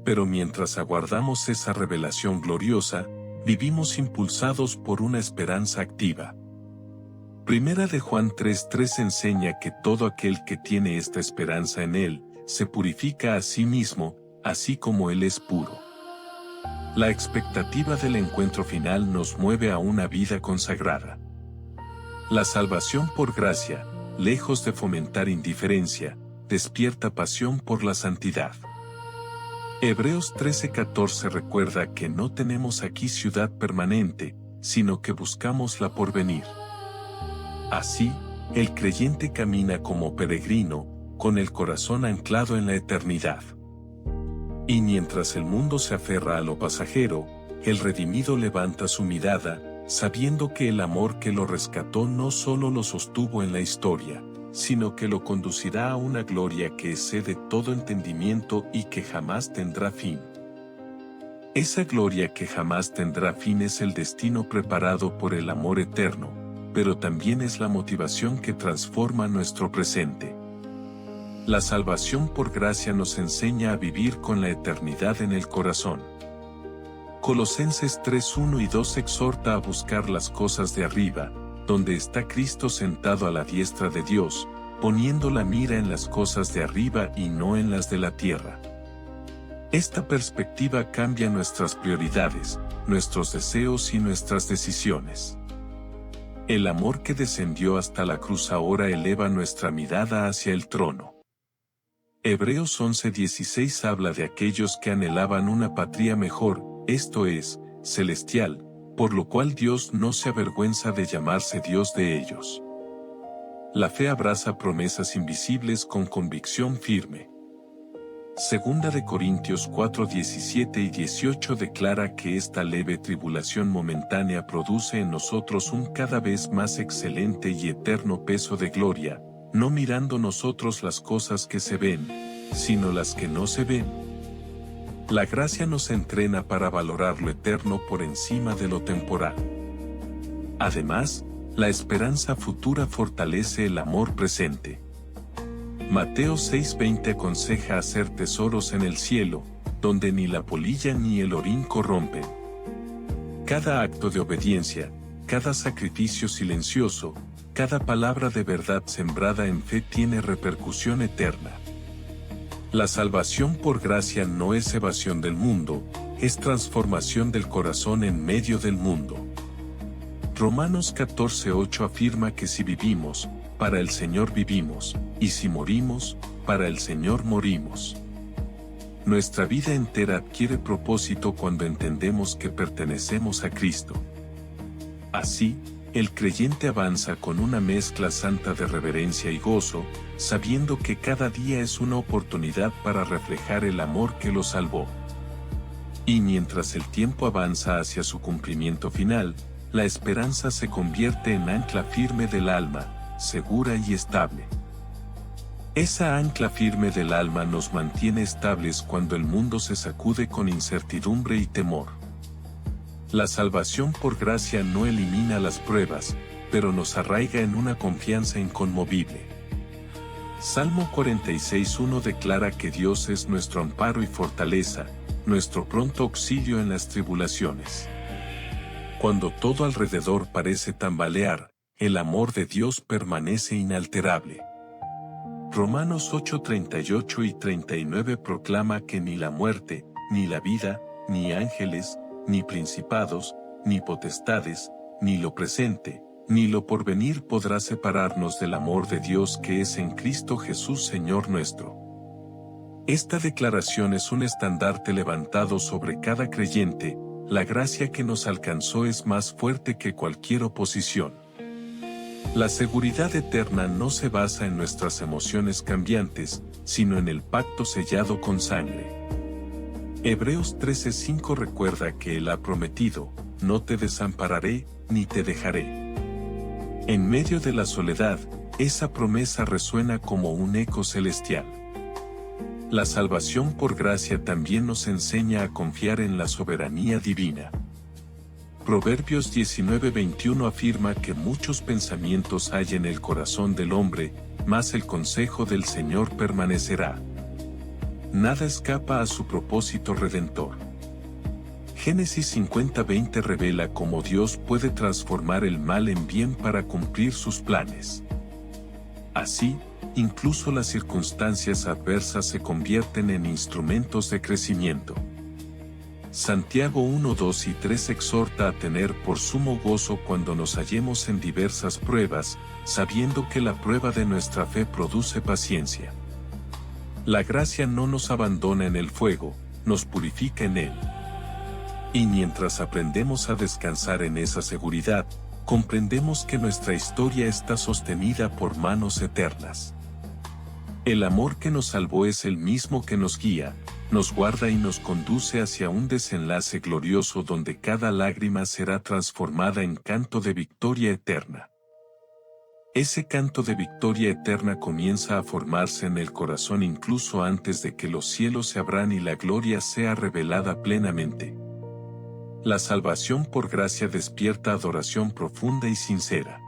Pero mientras aguardamos esa revelación gloriosa, vivimos impulsados por una esperanza activa. Primera de Juan 3:3 enseña que todo aquel que tiene esta esperanza en Él, se purifica a sí mismo, así como Él es puro. La expectativa del encuentro final nos mueve a una vida consagrada. La salvación por gracia, lejos de fomentar indiferencia, despierta pasión por la santidad. Hebreos 13:14 recuerda que no tenemos aquí ciudad permanente, sino que buscamos la porvenir. Así, el creyente camina como peregrino, con el corazón anclado en la eternidad. Y mientras el mundo se aferra a lo pasajero, el redimido levanta su mirada, sabiendo que el amor que lo rescató no solo lo sostuvo en la historia, sino que lo conducirá a una gloria que excede todo entendimiento y que jamás tendrá fin. Esa gloria que jamás tendrá fin es el destino preparado por el amor eterno, pero también es la motivación que transforma nuestro presente. La salvación por gracia nos enseña a vivir con la eternidad en el corazón. Colosenses 3:1 y 2 exhorta a buscar las cosas de arriba, donde está Cristo sentado a la diestra de Dios, poniendo la mira en las cosas de arriba y no en las de la tierra. Esta perspectiva cambia nuestras prioridades, nuestros deseos y nuestras decisiones. El amor que descendió hasta la cruz ahora eleva nuestra mirada hacia el trono. Hebreos 11:16 habla de aquellos que anhelaban una patria mejor, esto es, celestial, por lo cual Dios no se avergüenza de llamarse Dios de ellos. La fe abraza promesas invisibles con convicción firme. Segunda de Corintios 4:17 y 18 declara que esta leve tribulación momentánea produce en nosotros un cada vez más excelente y eterno peso de gloria, no mirando nosotros las cosas que se ven, sino las que no se ven. La gracia nos entrena para valorar lo eterno por encima de lo temporal. Además, la esperanza futura fortalece el amor presente. Mateo 6:20 aconseja hacer tesoros en el cielo, donde ni la polilla ni el orín corrompen. Cada acto de obediencia, cada sacrificio silencioso, cada palabra de verdad sembrada en fe tiene repercusión eterna. La salvación por gracia no es evasión del mundo, es transformación del corazón en medio del mundo. Romanos 14:8 afirma que si vivimos, para el Señor vivimos, y si morimos, para el Señor morimos. Nuestra vida entera adquiere propósito cuando entendemos que pertenecemos a Cristo. Así, el creyente avanza con una mezcla santa de reverencia y gozo, sabiendo que cada día es una oportunidad para reflejar el amor que lo salvó. Y mientras el tiempo avanza hacia su cumplimiento final, la esperanza se convierte en ancla firme del alma, segura y estable. Esa ancla firme del alma nos mantiene estables cuando el mundo se sacude con incertidumbre y temor. La salvación por gracia no elimina las pruebas, pero nos arraiga en una confianza inconmovible. Salmo 46:1 declara que Dios es nuestro amparo y fortaleza, nuestro pronto auxilio en las tribulaciones. Cuando todo alrededor parece tambalear, el amor de Dios permanece inalterable. Romanos 8:38 y 39 proclama que ni la muerte, ni la vida, ni ángeles, ni principados, ni potestades, ni lo presente, ni lo porvenir podrá separarnos del amor de Dios que es en Cristo Jesús Señor nuestro. Esta declaración es un estandarte levantado sobre cada creyente, la gracia que nos alcanzó es más fuerte que cualquier oposición. La seguridad eterna no se basa en nuestras emociones cambiantes, sino en el pacto sellado con sangre. Hebreos 13:5 recuerda que Él ha prometido, no te desampararé, ni te dejaré. En medio de la soledad, esa promesa resuena como un eco celestial. La salvación por gracia también nos enseña a confiar en la soberanía divina. Proverbios 19:21 afirma que muchos pensamientos hay en el corazón del hombre, mas el consejo del Señor permanecerá. Nada escapa a su propósito redentor. Génesis 50:20 revela cómo Dios puede transformar el mal en bien para cumplir sus planes. Así, incluso las circunstancias adversas se convierten en instrumentos de crecimiento. Santiago 1, 2 y 3 exhorta a tener por sumo gozo cuando nos hallemos en diversas pruebas, sabiendo que la prueba de nuestra fe produce paciencia. La gracia no nos abandona en el fuego, nos purifica en él. Y mientras aprendemos a descansar en esa seguridad, comprendemos que nuestra historia está sostenida por manos eternas. El amor que nos salvó es el mismo que nos guía, nos guarda y nos conduce hacia un desenlace glorioso donde cada lágrima será transformada en canto de victoria eterna. Ese canto de victoria eterna comienza a formarse en el corazón incluso antes de que los cielos se abran y la gloria sea revelada plenamente. La salvación por gracia despierta adoración profunda y sincera.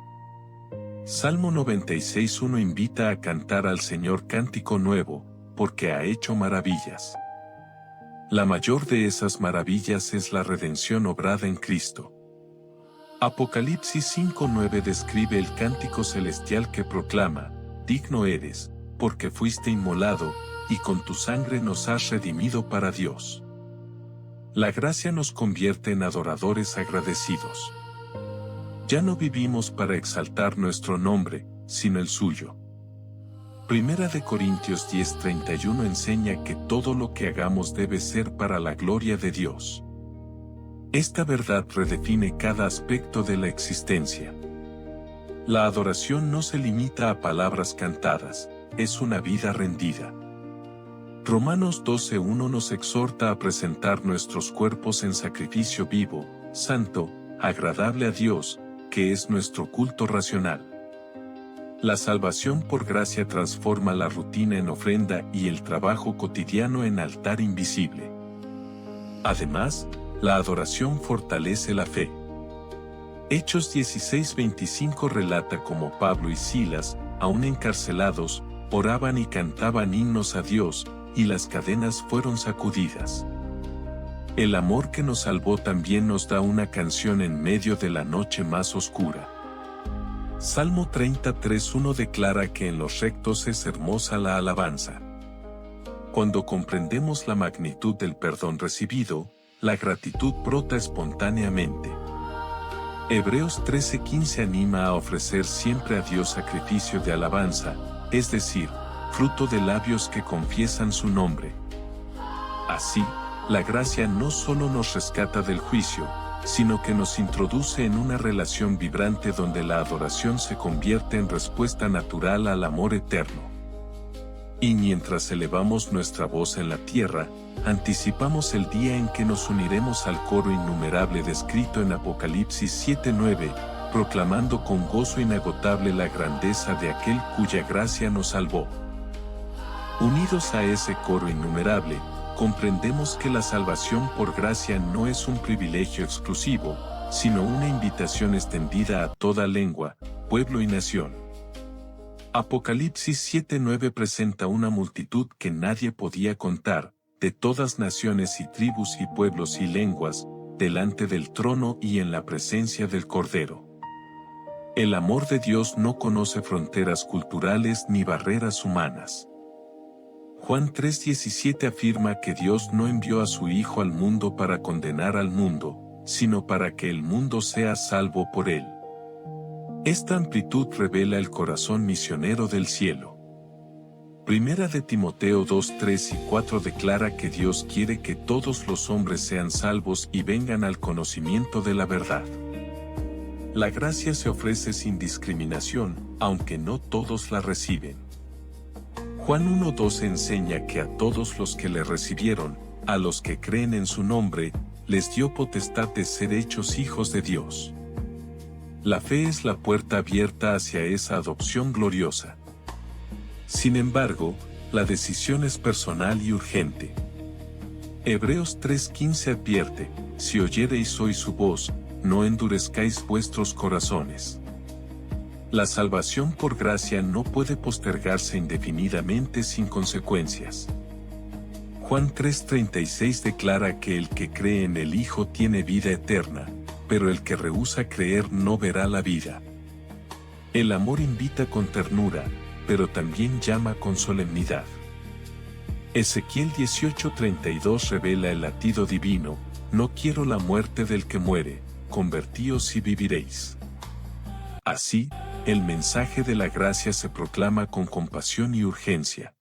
Salmo 96:1 invita a cantar al Señor cántico nuevo, porque ha hecho maravillas. La mayor de esas maravillas es la redención obrada en Cristo. Apocalipsis 5:9 describe el cántico celestial que proclama, digno eres, porque fuiste inmolado, y con tu sangre nos has redimido para Dios. La gracia nos convierte en adoradores agradecidos. Ya no vivimos para exaltar nuestro nombre, sino el suyo. Primera de Corintios 10:31 enseña que todo lo que hagamos debe ser para la gloria de Dios. Esta verdad redefine cada aspecto de la existencia. La adoración no se limita a palabras cantadas, es una vida rendida. Romanos 12:1 nos exhorta a presentar nuestros cuerpos en sacrificio vivo, santo, agradable a Dios, que es nuestro culto racional. La salvación por gracia transforma la rutina en ofrenda y el trabajo cotidiano en altar invisible. Además, la adoración fortalece la fe. Hechos 16:25 relata cómo Pablo y Silas, aún encarcelados, oraban y cantaban himnos a Dios, y las cadenas fueron sacudidas. El amor que nos salvó también nos da una canción en medio de la noche más oscura. Salmo 33:1 declara que en los rectos es hermosa la alabanza. Cuando comprendemos la magnitud del perdón recibido, la gratitud brota espontáneamente. Hebreos 13:15 anima a ofrecer siempre a Dios sacrificio de alabanza, es decir, fruto de labios que confiesan su nombre. Así, la gracia no solo nos rescata del juicio, sino que nos introduce en una relación vibrante donde la adoración se convierte en respuesta natural al amor eterno. Y mientras elevamos nuestra voz en la tierra, anticipamos el día en que nos uniremos al coro innumerable descrito en Apocalipsis 7:9, proclamando con gozo inagotable la grandeza de aquel cuya gracia nos salvó. Unidos a ese coro innumerable, comprendemos que la salvación por gracia no es un privilegio exclusivo, sino una invitación extendida a toda lengua, pueblo y nación. Apocalipsis 7:9 presenta una multitud que nadie podía contar, de todas naciones y tribus y pueblos y lenguas, delante del trono y en la presencia del Cordero. El amor de Dios no conoce fronteras culturales ni barreras humanas. Juan 3:17 afirma que Dios no envió a su Hijo al mundo para condenar al mundo, sino para que el mundo sea salvo por él. Esta amplitud revela el corazón misionero del cielo. Primera de Timoteo 2:3 y 4 declara que Dios quiere que todos los hombres sean salvos y vengan al conocimiento de la verdad. La gracia se ofrece sin discriminación, aunque no todos la reciben. Juan 1:2 enseña que a todos los que le recibieron, a los que creen en su nombre, les dio potestad de ser hechos hijos de Dios. La fe es la puerta abierta hacia esa adopción gloriosa. Sin embargo, la decisión es personal y urgente. Hebreos 3:15 advierte: si oyereis hoy su voz, no endurezcáis vuestros corazones. La salvación por gracia no puede postergarse indefinidamente sin consecuencias. Juan 3:36 declara que el que cree en el Hijo tiene vida eterna, pero el que rehúsa creer no verá la vida. El amor invita con ternura, pero también llama con solemnidad. Ezequiel 18:32 revela el latido divino: no quiero la muerte del que muere, convertíos y viviréis. Así, el mensaje de la gracia se proclama con compasión y urgencia.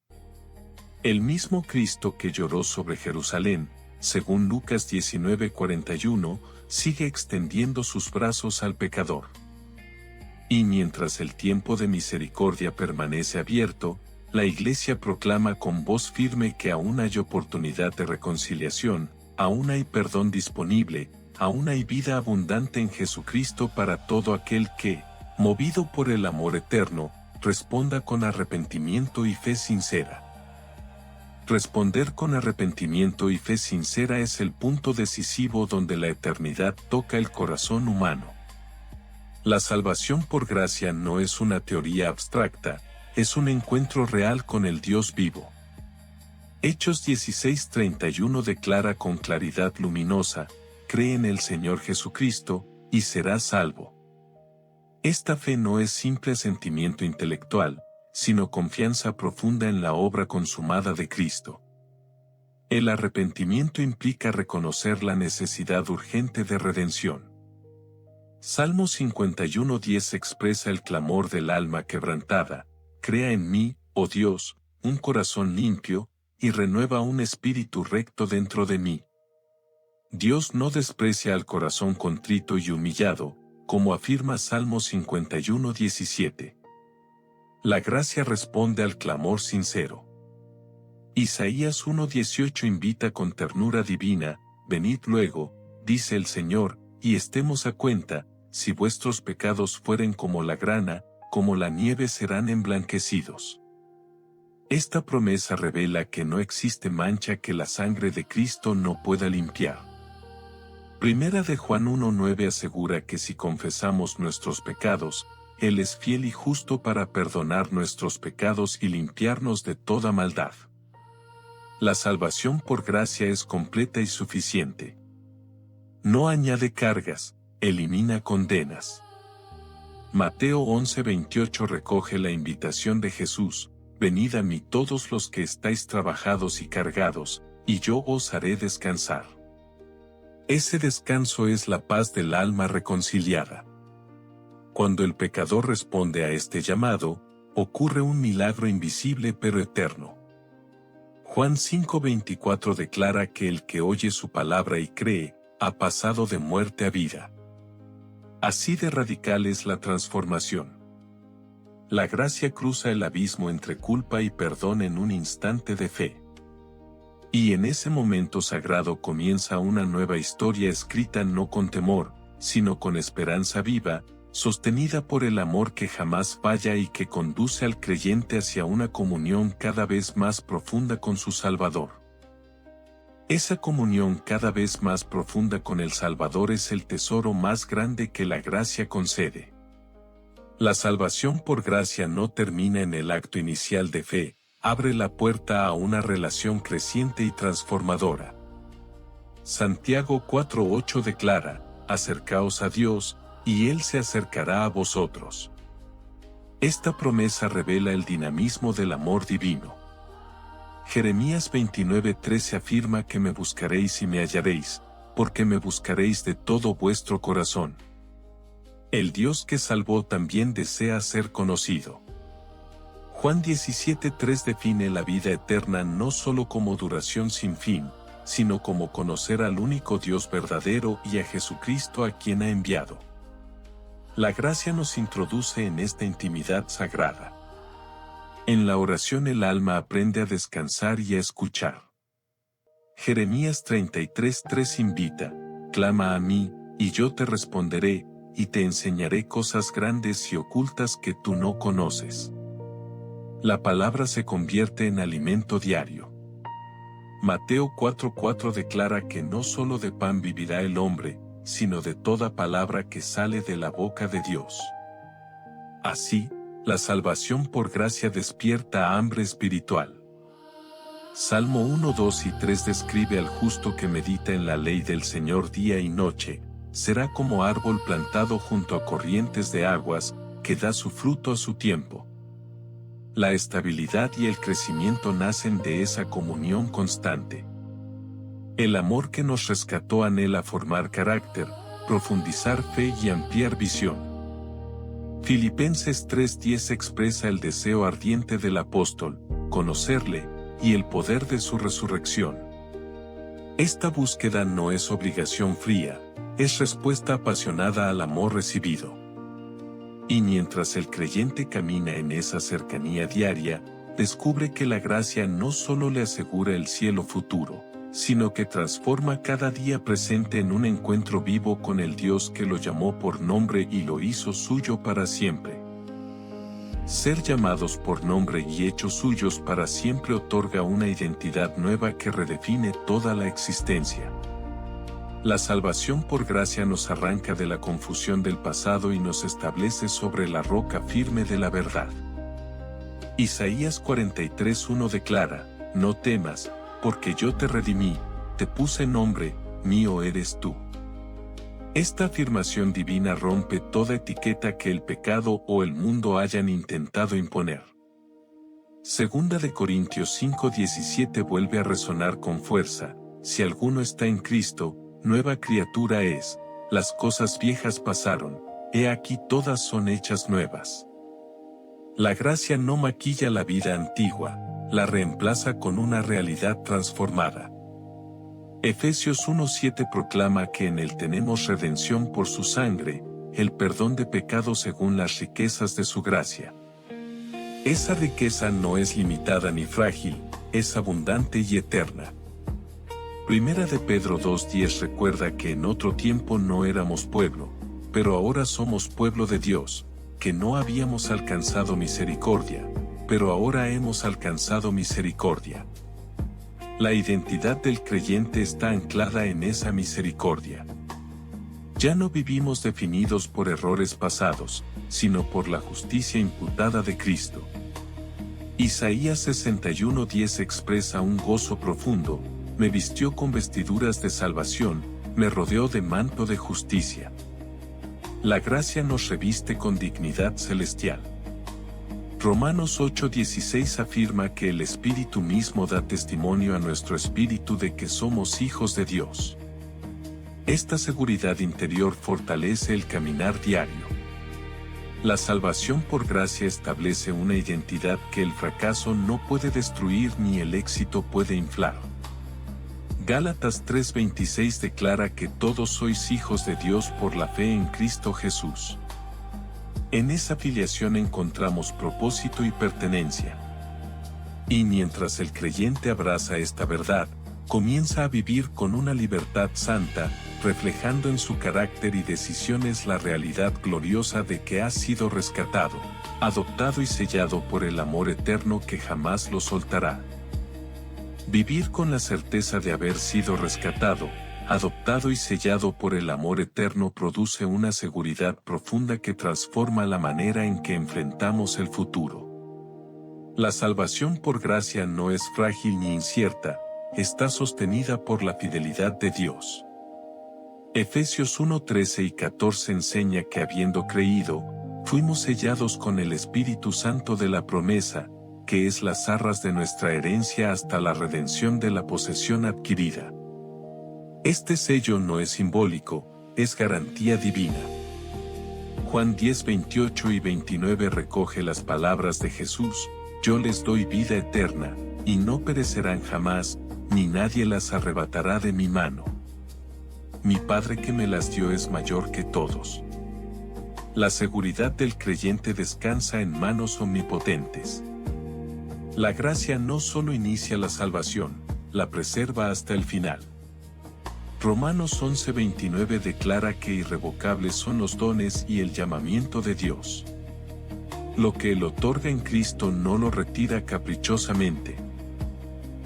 El mismo Cristo que lloró sobre Jerusalén, según Lucas 19:41, sigue extendiendo sus brazos al pecador. Y mientras el tiempo de misericordia permanece abierto, la Iglesia proclama con voz firme que aún hay oportunidad de reconciliación, aún hay perdón disponible, aún hay vida abundante en Jesucristo para todo aquel que, movido por el amor eterno, responda con arrepentimiento y fe sincera. Responder con arrepentimiento y fe sincera es el punto decisivo donde la eternidad toca el corazón humano. La salvación por gracia no es una teoría abstracta, es un encuentro real con el Dios vivo. Hechos 16:31 declara con claridad luminosa: cree en el Señor Jesucristo, y serás salvo. Esta fe no es simple sentimiento intelectual, sino confianza profunda en la obra consumada de Cristo. El arrepentimiento implica reconocer la necesidad urgente de redención. Salmo 51:10 expresa el clamor del alma quebrantada: crea en mí, oh Dios, un corazón limpio, y renueva un espíritu recto dentro de mí. Dios no desprecia al corazón contrito y humillado, como afirma Salmo 51:17. La gracia responde al clamor sincero. Isaías 1:18 invita con ternura divina: venid luego, dice el Señor, y estemos a cuenta, si vuestros pecados fueren como la grana, como la nieve serán emblanquecidos. Esta promesa revela que no existe mancha que la sangre de Cristo no pueda limpiar. Primera de Juan 1:9 asegura que si confesamos nuestros pecados, Él es fiel y justo para perdonar nuestros pecados y limpiarnos de toda maldad. La salvación por gracia es completa y suficiente. No añade cargas, elimina condenas. Mateo 11:28 recoge la invitación de Jesús: venid a mí todos los que estáis trabajados y cargados, y yo os haré descansar. Ese descanso es la paz del alma reconciliada. Cuando el pecador responde a este llamado, ocurre un milagro invisible pero eterno. Juan 5:24 declara que el que oye su palabra y cree, ha pasado de muerte a vida. Así de radical es la transformación. La gracia cruza el abismo entre culpa y perdón en un instante de fe. Y en ese momento sagrado comienza una nueva historia escrita no con temor, sino con esperanza viva, sostenida por el amor que jamás falla y que conduce al creyente hacia una comunión cada vez más profunda con su Salvador. Esa comunión cada vez más profunda con el Salvador es el tesoro más grande que la gracia concede. La salvación por gracia no termina en el acto inicial de fe, abre la puerta a una relación creciente y transformadora. Santiago 4:8 declara: acercaos a Dios, y Él se acercará a vosotros. Esta promesa revela el dinamismo del amor divino. Jeremías 29:13 afirma que me buscaréis y me hallaréis, porque me buscaréis de todo vuestro corazón. El Dios que salvó también desea ser conocido. Juan 17:3 define la vida eterna no solo como duración sin fin, sino como conocer al único Dios verdadero y a Jesucristo a quien ha enviado. La gracia nos introduce en esta intimidad sagrada. En la oración el alma aprende a descansar y a escuchar. Jeremías 33:3 invita: clama a mí, y yo te responderé, y te enseñaré cosas grandes y ocultas que tú no conoces. La palabra se convierte en alimento diario. Mateo 4:4 declara que no solo de pan vivirá el hombre, sino de toda palabra que sale de la boca de Dios. Así, la salvación por gracia despierta hambre espiritual. Salmo 1, 2 y 3 describe al justo que medita en la ley del Señor día y noche: será como árbol plantado junto a corrientes de aguas, que da su fruto a su tiempo. La estabilidad y el crecimiento nacen de esa comunión constante. El amor que nos rescató anhela formar carácter, profundizar fe y ampliar visión. Filipenses 3:10 expresa el deseo ardiente del apóstol: conocerle, y el poder de su resurrección. Esta búsqueda no es obligación fría, es respuesta apasionada al amor recibido. Y mientras el creyente camina en esa cercanía diaria, descubre que la gracia no solo le asegura el cielo futuro, sino que transforma cada día presente en un encuentro vivo con el Dios que lo llamó por nombre y lo hizo suyo para siempre. Ser llamados por nombre y hechos suyos para siempre otorga una identidad nueva que redefine toda la existencia. La salvación por gracia nos arranca de la confusión del pasado y nos establece sobre la roca firme de la verdad. Isaías 43:1 declara: no temas, porque yo te redimí, te puse nombre, mío eres tú. Esta afirmación divina rompe toda etiqueta que el pecado o el mundo hayan intentado imponer. Segunda de Corintios 5:17 vuelve a resonar con fuerza: si alguno está en Cristo, nueva criatura es, las cosas viejas pasaron, he aquí todas son hechas nuevas. La gracia no maquilla la vida antigua, la reemplaza con una realidad transformada. Efesios 1:7 proclama que en él tenemos redención por su sangre, el perdón de pecados según las riquezas de su gracia. Esa riqueza no es limitada ni frágil, es abundante y eterna. Primera de Pedro 2:10 recuerda que en otro tiempo no éramos pueblo, pero ahora somos pueblo de Dios, que no habíamos alcanzado misericordia, pero ahora hemos alcanzado misericordia. La identidad del creyente está anclada en esa misericordia. Ya no vivimos definidos por errores pasados, sino por la justicia imputada de Cristo. Isaías 61:10 expresa un gozo profundo: me vistió con vestiduras de salvación, me rodeó de manto de justicia. La gracia nos reviste con dignidad celestial. Romanos 8:16 afirma que el Espíritu mismo da testimonio a nuestro espíritu de que somos hijos de Dios. Esta seguridad interior fortalece el caminar diario. La salvación por gracia establece una identidad que el fracaso no puede destruir ni el éxito puede inflar. Gálatas 3:26 declara que todos sois hijos de Dios por la fe en Cristo Jesús. En esa filiación encontramos propósito y pertenencia. Y mientras el creyente abraza esta verdad, comienza a vivir con una libertad santa, reflejando en su carácter y decisiones la realidad gloriosa de que ha sido rescatado, adoptado y sellado por el amor eterno que jamás lo soltará. Vivir con la certeza de haber sido rescatado, adoptado y sellado por el amor eterno produce una seguridad profunda que transforma la manera en que enfrentamos el futuro. La salvación por gracia no es frágil ni incierta, está sostenida por la fidelidad de Dios. Efesios 1:13 y 14 enseña que habiendo creído, fuimos sellados con el Espíritu Santo de la promesa, que es las arras de nuestra herencia hasta la redención de la posesión adquirida. Este sello no es simbólico, es garantía divina. Juan 10:28 y 29 recoge las palabras de Jesús: yo les doy vida eterna, y no perecerán jamás, ni nadie las arrebatará de mi mano. Mi Padre que me las dio es mayor que todos. La seguridad del creyente descansa en manos omnipotentes. La gracia no solo inicia la salvación, la preserva hasta el final. Romanos 11:29 declara que irrevocables son los dones y el llamamiento de Dios. Lo que Él otorga en Cristo no lo retira caprichosamente.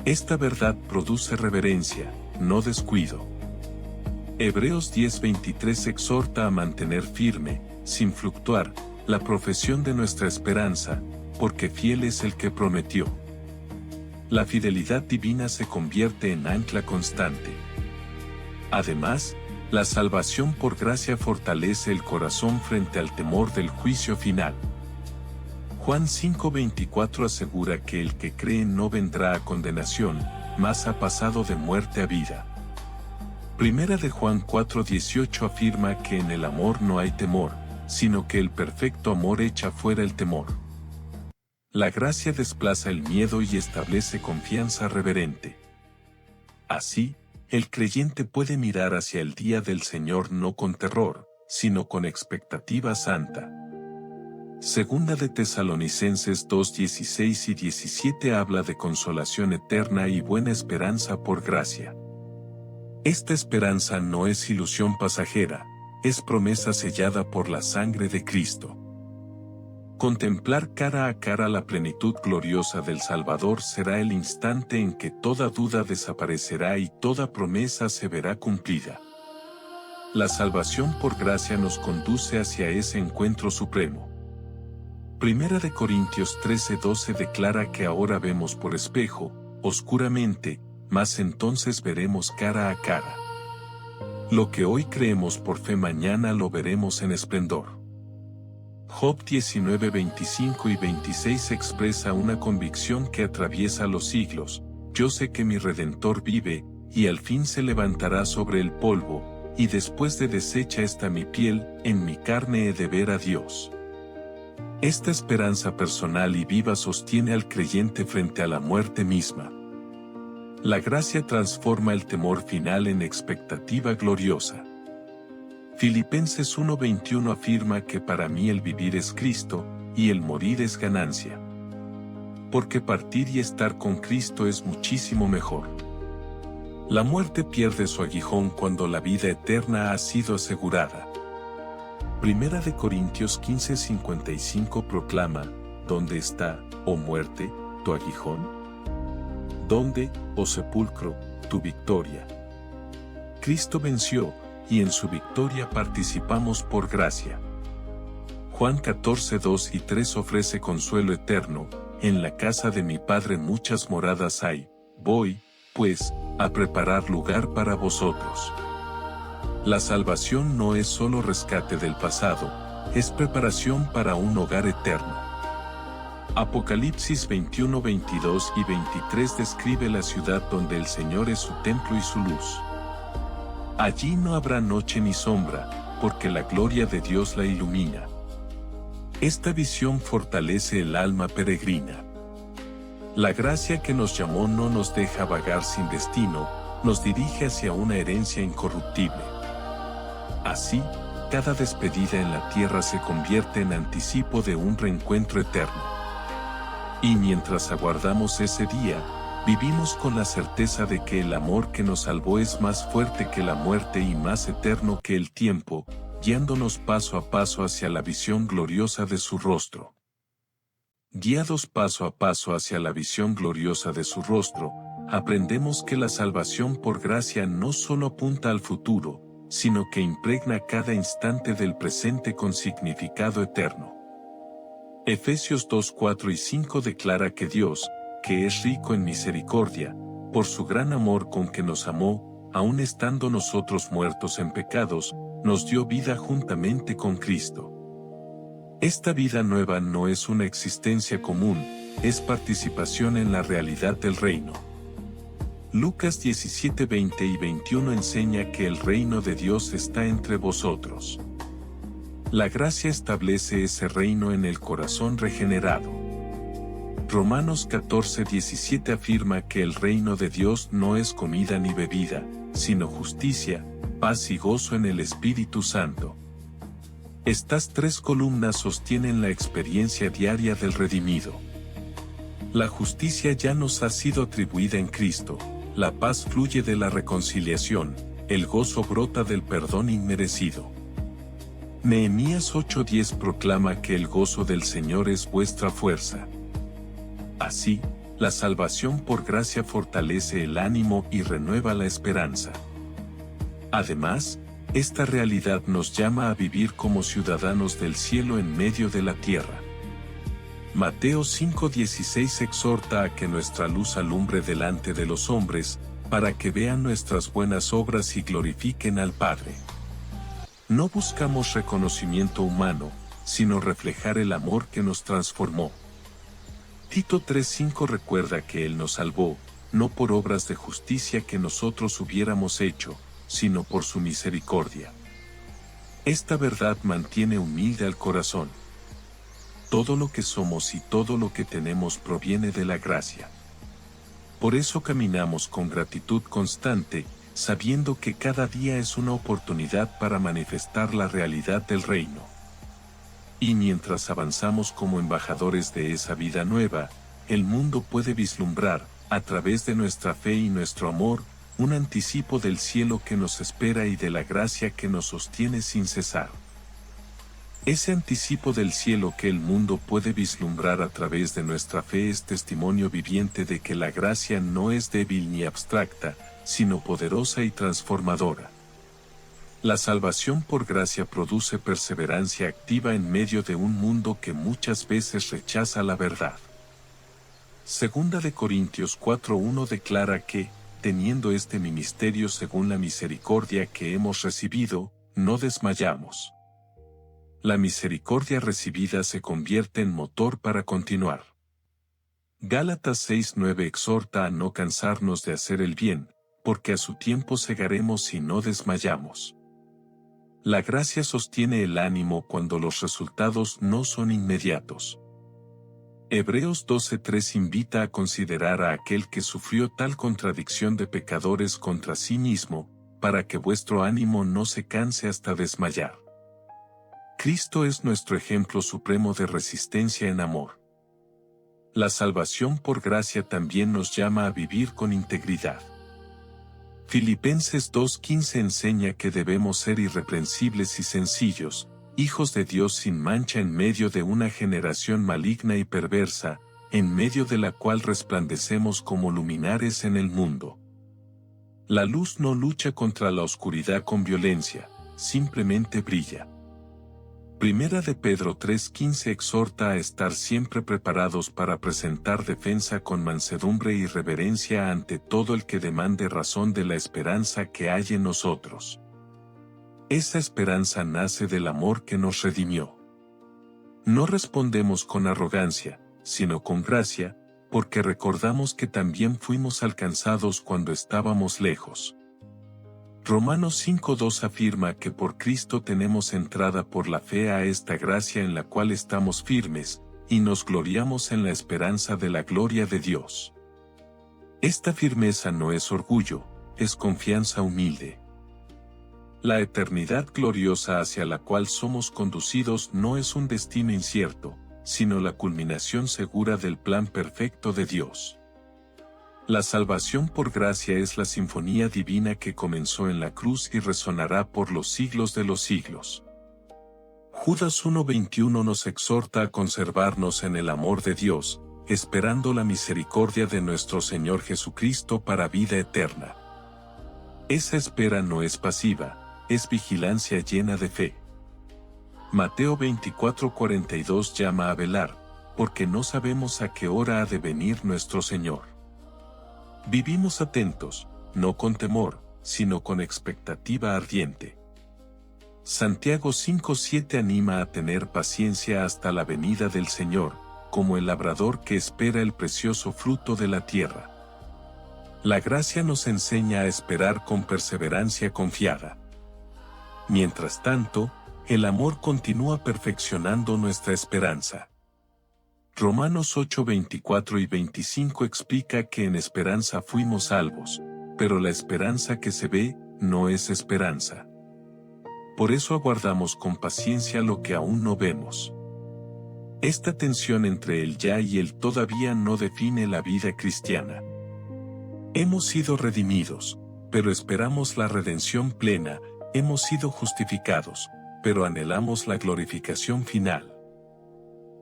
Esta verdad produce reverencia, no descuido. Hebreos 10:23 exhorta a mantener firme, sin fluctuar, la profesión de nuestra esperanza, porque fiel es el que prometió. La fidelidad divina se convierte en ancla constante. Además, la salvación por gracia fortalece el corazón frente al temor del juicio final. Juan 5:24 asegura que el que cree no vendrá a condenación, mas ha pasado de muerte a vida. Primera de Juan 4:18 afirma que en el amor no hay temor, sino que el perfecto amor echa fuera el temor. La gracia desplaza el miedo y establece confianza reverente. Así, el creyente puede mirar hacia el día del Señor no con terror, sino con expectativa santa. Segunda de Tesalonicenses 2:16 y 17 habla de consolación eterna y buena esperanza por gracia. Esta esperanza no es ilusión pasajera, es promesa sellada por la sangre de Cristo. Contemplar cara a cara la plenitud gloriosa del Salvador será el instante en que toda duda desaparecerá y toda promesa se verá cumplida. La salvación por gracia nos conduce hacia ese encuentro supremo. Primera de Corintios 13:12 declara que ahora vemos por espejo, oscuramente, mas entonces veremos cara a cara. Lo que hoy creemos por fe mañana lo veremos en esplendor. Job 19:25 y 26 expresa una convicción que atraviesa los siglos: yo sé que mi Redentor vive, y al fin se levantará sobre el polvo, y después de deshecha está mi piel, en mi carne he de ver a Dios. Esta esperanza personal y viva sostiene al creyente frente a la muerte misma. La gracia transforma el temor final en expectativa gloriosa. Filipenses 1:21 afirma que para mí el vivir es Cristo, y el morir es ganancia. Porque partir y estar con Cristo es muchísimo mejor. La muerte pierde su aguijón cuando la vida eterna ha sido asegurada. Primera de Corintios 15:55 proclama: ¿dónde está, oh muerte, tu aguijón? ¿Dónde, oh sepulcro, tu victoria? Cristo venció, y en su victoria participamos por gracia. Juan 14:2 y 3 ofrece consuelo eterno: en la casa de mi Padre muchas moradas hay, voy, pues, a preparar lugar para vosotros. La salvación no es solo rescate del pasado, es preparación para un hogar eterno. Apocalipsis 21, 22 y 23 describe la ciudad donde el Señor es su templo y su luz. Allí no habrá noche ni sombra, porque la gloria de Dios la ilumina. Esta visión fortalece el alma peregrina. La gracia que nos llamó no nos deja vagar sin destino, nos dirige hacia una herencia incorruptible. Así, cada despedida en la tierra se convierte en anticipo de un reencuentro eterno. Y mientras aguardamos ese día, vivimos con la certeza de que el amor que nos salvó es más fuerte que la muerte y más eterno que el tiempo, guiándonos paso a paso hacia la visión gloriosa de su rostro. Guiados paso a paso hacia la visión gloriosa de su rostro, aprendemos que la salvación por gracia no solo apunta al futuro, sino que impregna cada instante del presente con significado eterno. Efesios 2, 4 y 5 declara que Dios, que es rico en misericordia, por su gran amor con que nos amó, aun estando nosotros muertos en pecados, nos dio vida juntamente con Cristo. Esta vida nueva no es una existencia común, es participación en la realidad del reino. Lucas 17, 20 y 21 enseña que el reino de Dios está entre vosotros. La gracia establece ese reino en el corazón regenerado. Romanos 14, 17 afirma que el reino de Dios no es comida ni bebida, sino justicia, paz y gozo en el Espíritu Santo. Estas tres columnas sostienen la experiencia diaria del redimido. La justicia ya nos ha sido atribuida en Cristo, la paz fluye de la reconciliación, el gozo brota del perdón inmerecido. Nehemías 8:10 proclama que el gozo del Señor es vuestra fuerza. Así, la salvación por gracia fortalece el ánimo y renueva la esperanza. Además, esta realidad nos llama a vivir como ciudadanos del cielo en medio de la tierra. Mateo 5:16 exhorta a que nuestra luz alumbre delante de los hombres, para que vean nuestras buenas obras y glorifiquen al Padre. No buscamos reconocimiento humano, sino reflejar el amor que nos transformó. Tito 3:5 recuerda que Él nos salvó, no por obras de justicia que nosotros hubiéramos hecho, sino por su misericordia. Esta verdad mantiene humilde al corazón. Todo lo que somos y todo lo que tenemos proviene de la gracia. Por eso caminamos con gratitud constante, sabiendo que cada día es una oportunidad para manifestar la realidad del reino. Y mientras avanzamos como embajadores de esa vida nueva, el mundo puede vislumbrar, a través de nuestra fe y nuestro amor, un anticipo del cielo que nos espera y de la gracia que nos sostiene sin cesar. Ese anticipo del cielo que el mundo puede vislumbrar a través de nuestra fe es testimonio viviente de que la gracia no es débil ni abstracta, sino poderosa y transformadora. La salvación por gracia produce perseverancia activa en medio de un mundo que muchas veces rechaza la verdad. Segunda de Corintios 4:1 declara que, teniendo este ministerio según la misericordia que hemos recibido, no desmayamos. La misericordia recibida se convierte en motor para continuar. Gálatas 6:9 exhorta a no cansarnos de hacer el bien, porque a su tiempo segaremos si no desmayamos. La gracia sostiene el ánimo cuando los resultados no son inmediatos. Hebreos 12:3 invita a considerar a aquel que sufrió tal contradicción de pecadores contra sí mismo, para que vuestro ánimo no se canse hasta desmayar. Cristo es nuestro ejemplo supremo de resistencia en amor. La salvación por gracia también nos llama a vivir con integridad. Filipenses 2:15 enseña que debemos ser irreprensibles y sencillos, hijos de Dios sin mancha en medio de una generación maligna y perversa, en medio de la cual resplandecemos como luminares en el mundo. La luz no lucha contra la oscuridad con violencia, simplemente brilla. Primera de Pedro 3:15 exhorta a estar siempre preparados para presentar defensa con mansedumbre y reverencia ante todo el que demande razón de la esperanza que hay en nosotros. Esa esperanza nace del amor que nos redimió. No respondemos con arrogancia, sino con gracia, porque recordamos que también fuimos alcanzados cuando estábamos lejos. Romanos 5:2 afirma que por Cristo tenemos entrada por la fe a esta gracia en la cual estamos firmes, y nos gloriamos en la esperanza de la gloria de Dios. Esta firmeza no es orgullo, es confianza humilde. La eternidad gloriosa hacia la cual somos conducidos no es un destino incierto, sino la culminación segura del plan perfecto de Dios. La salvación por gracia es la sinfonía divina que comenzó en la cruz y resonará por los siglos de los siglos. Judas 1:21 nos exhorta a conservarnos en el amor de Dios, esperando la misericordia de nuestro Señor Jesucristo para vida eterna. Esa espera no es pasiva, es vigilancia llena de fe. Mateo 24:42 llama a velar, porque no sabemos a qué hora ha de venir nuestro Señor. Vivimos atentos, no con temor, sino con expectativa ardiente. Santiago 5:7 anima a tener paciencia hasta la venida del Señor, como el labrador que espera el precioso fruto de la tierra. La gracia nos enseña a esperar con perseverancia confiada. Mientras tanto, el amor continúa perfeccionando nuestra esperanza. Romanos 8:24 y 25 explica que en esperanza fuimos salvos, pero la esperanza que se ve, no es esperanza. por eso aguardamos con paciencia lo que aún no vemos. Esta tensión entre el ya y el todavía no define la vida cristiana. Hemos sido redimidos, pero esperamos la redención plena, hemos sido justificados, pero anhelamos la glorificación final.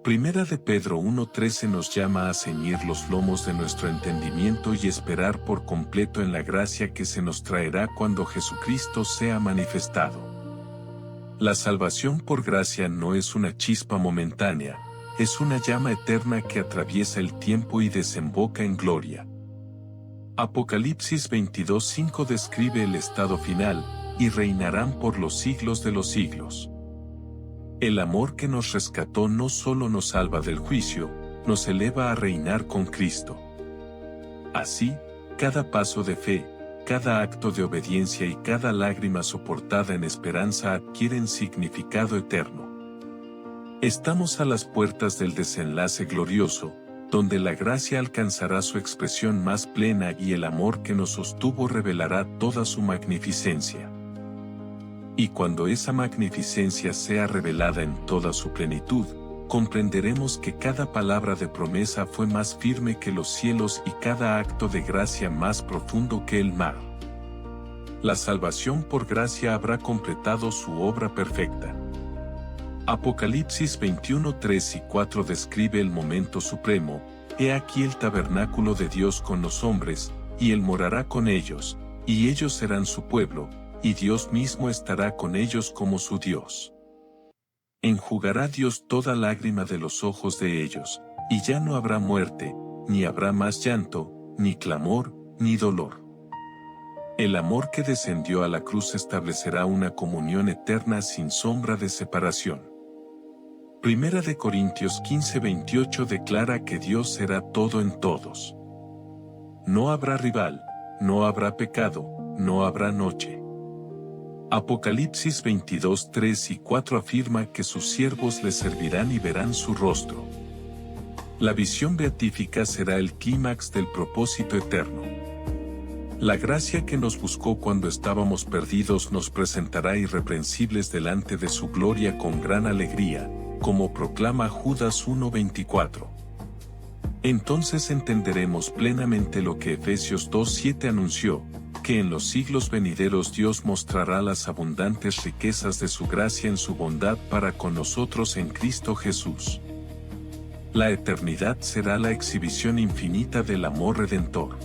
Primera de Pedro 1:13 nos llama a ceñir los lomos de nuestro entendimiento y esperar por completo en la gracia que se nos traerá cuando Jesucristo sea manifestado. La salvación por gracia no es una chispa momentánea, es una llama eterna que atraviesa el tiempo y desemboca en gloria. Apocalipsis 22:5 describe el estado final, y reinarán por los siglos de los siglos. El amor que nos rescató no solo nos salva del juicio, nos eleva a reinar con Cristo. Así, cada paso de fe, cada acto de obediencia y cada lágrima soportada en esperanza adquieren significado eterno. Estamos a las puertas del desenlace glorioso, donde la gracia alcanzará su expresión más plena y el amor que nos sostuvo revelará toda su magnificencia. Y cuando esa magnificencia sea revelada en toda su plenitud, comprenderemos que cada palabra de promesa fue más firme que los cielos y cada acto de gracia más profundo que el mar. La salvación por gracia habrá completado su obra perfecta. Apocalipsis 21:3 y 4 describe el momento supremo: he aquí el tabernáculo de Dios con los hombres, y Él morará con ellos, y ellos serán su pueblo, y Dios mismo estará con ellos como su Dios. Enjugará Dios toda lágrima de los ojos de ellos, y ya no habrá muerte, ni habrá más llanto, ni clamor, ni dolor. El amor que descendió a la cruz establecerá una comunión eterna sin sombra de separación. Primera de Corintios 15:28 declara que Dios será todo en todos. No habrá rival, no habrá pecado, no habrá noche. Apocalipsis 22:3 y 4 afirma que sus siervos le servirán y verán su rostro. La visión beatífica será el clímax del propósito eterno. La gracia que nos buscó cuando estábamos perdidos nos presentará irreprensibles delante de su gloria con gran alegría, como proclama Judas 1:24. Entonces entenderemos plenamente lo que Efesios 2:7 anunció, que en los siglos venideros Dios mostrará las abundantes riquezas de su gracia en su bondad para con nosotros en Cristo Jesús. La eternidad será la exhibición infinita del amor redentor.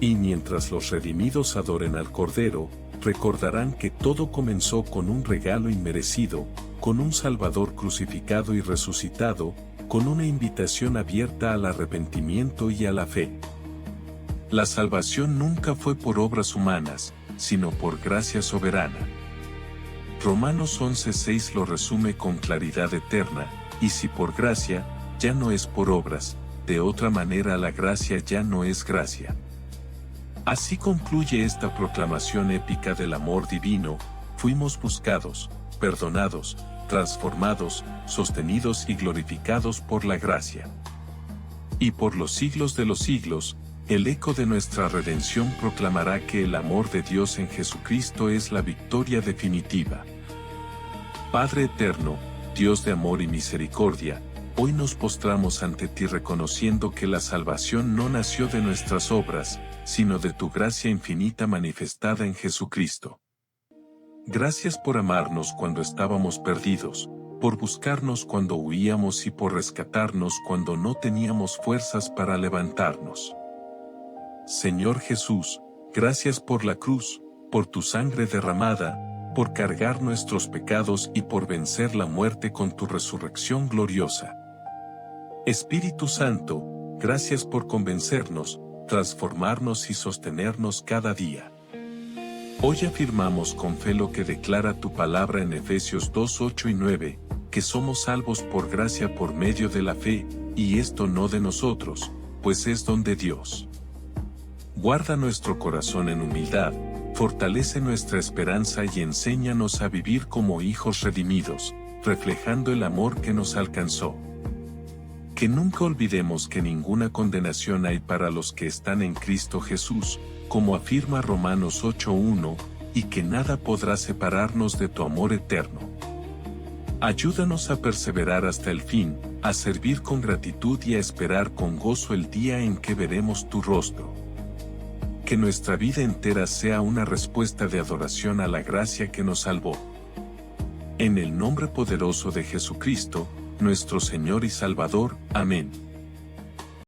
Y mientras los redimidos adoren al Cordero, recordarán que todo comenzó con un regalo inmerecido, con un Salvador crucificado y resucitado, con una invitación abierta al arrepentimiento y a la fe. La salvación nunca fue por obras humanas, sino por gracia soberana. Romanos 11:6 lo resume con claridad eterna: y si por gracia, ya no es por obras, de otra manera la gracia ya no es gracia. Así concluye esta proclamación épica del amor divino: fuimos buscados, perdonados, transformados, sostenidos y glorificados por la gracia. Y por los siglos de los siglos, el eco de nuestra redención proclamará que el amor de Dios en Jesucristo es la victoria definitiva. Padre eterno, Dios de amor y misericordia, hoy nos postramos ante ti reconociendo que la salvación no nació de nuestras obras, sino de tu gracia infinita manifestada en Jesucristo. Gracias por amarnos cuando estábamos perdidos, por buscarnos cuando huíamos y por rescatarnos cuando no teníamos fuerzas para levantarnos. Señor Jesús, gracias por la cruz, por tu sangre derramada, por cargar nuestros pecados y por vencer la muerte con tu resurrección gloriosa. Espíritu Santo, gracias por convencernos, transformarnos y sostenernos cada día. Hoy afirmamos con fe lo que declara tu palabra en Efesios 2:8 y 9, que somos salvos por gracia por medio de la fe, y esto no de nosotros, pues es don de Dios. Guarda nuestro corazón en humildad, fortalece nuestra esperanza y enséñanos a vivir como hijos redimidos, reflejando el amor que nos alcanzó. Que nunca olvidemos que ninguna condenación hay para los que están en Cristo Jesús, como afirma Romanos 8:1, y que nada podrá separarnos de tu amor eterno. Ayúdanos a perseverar hasta el fin, a servir con gratitud y a esperar con gozo el día en que veremos tu rostro. Que nuestra vida entera sea una respuesta de adoración a la gracia que nos salvó. En el nombre poderoso de Jesucristo, nuestro Señor y Salvador. Amén.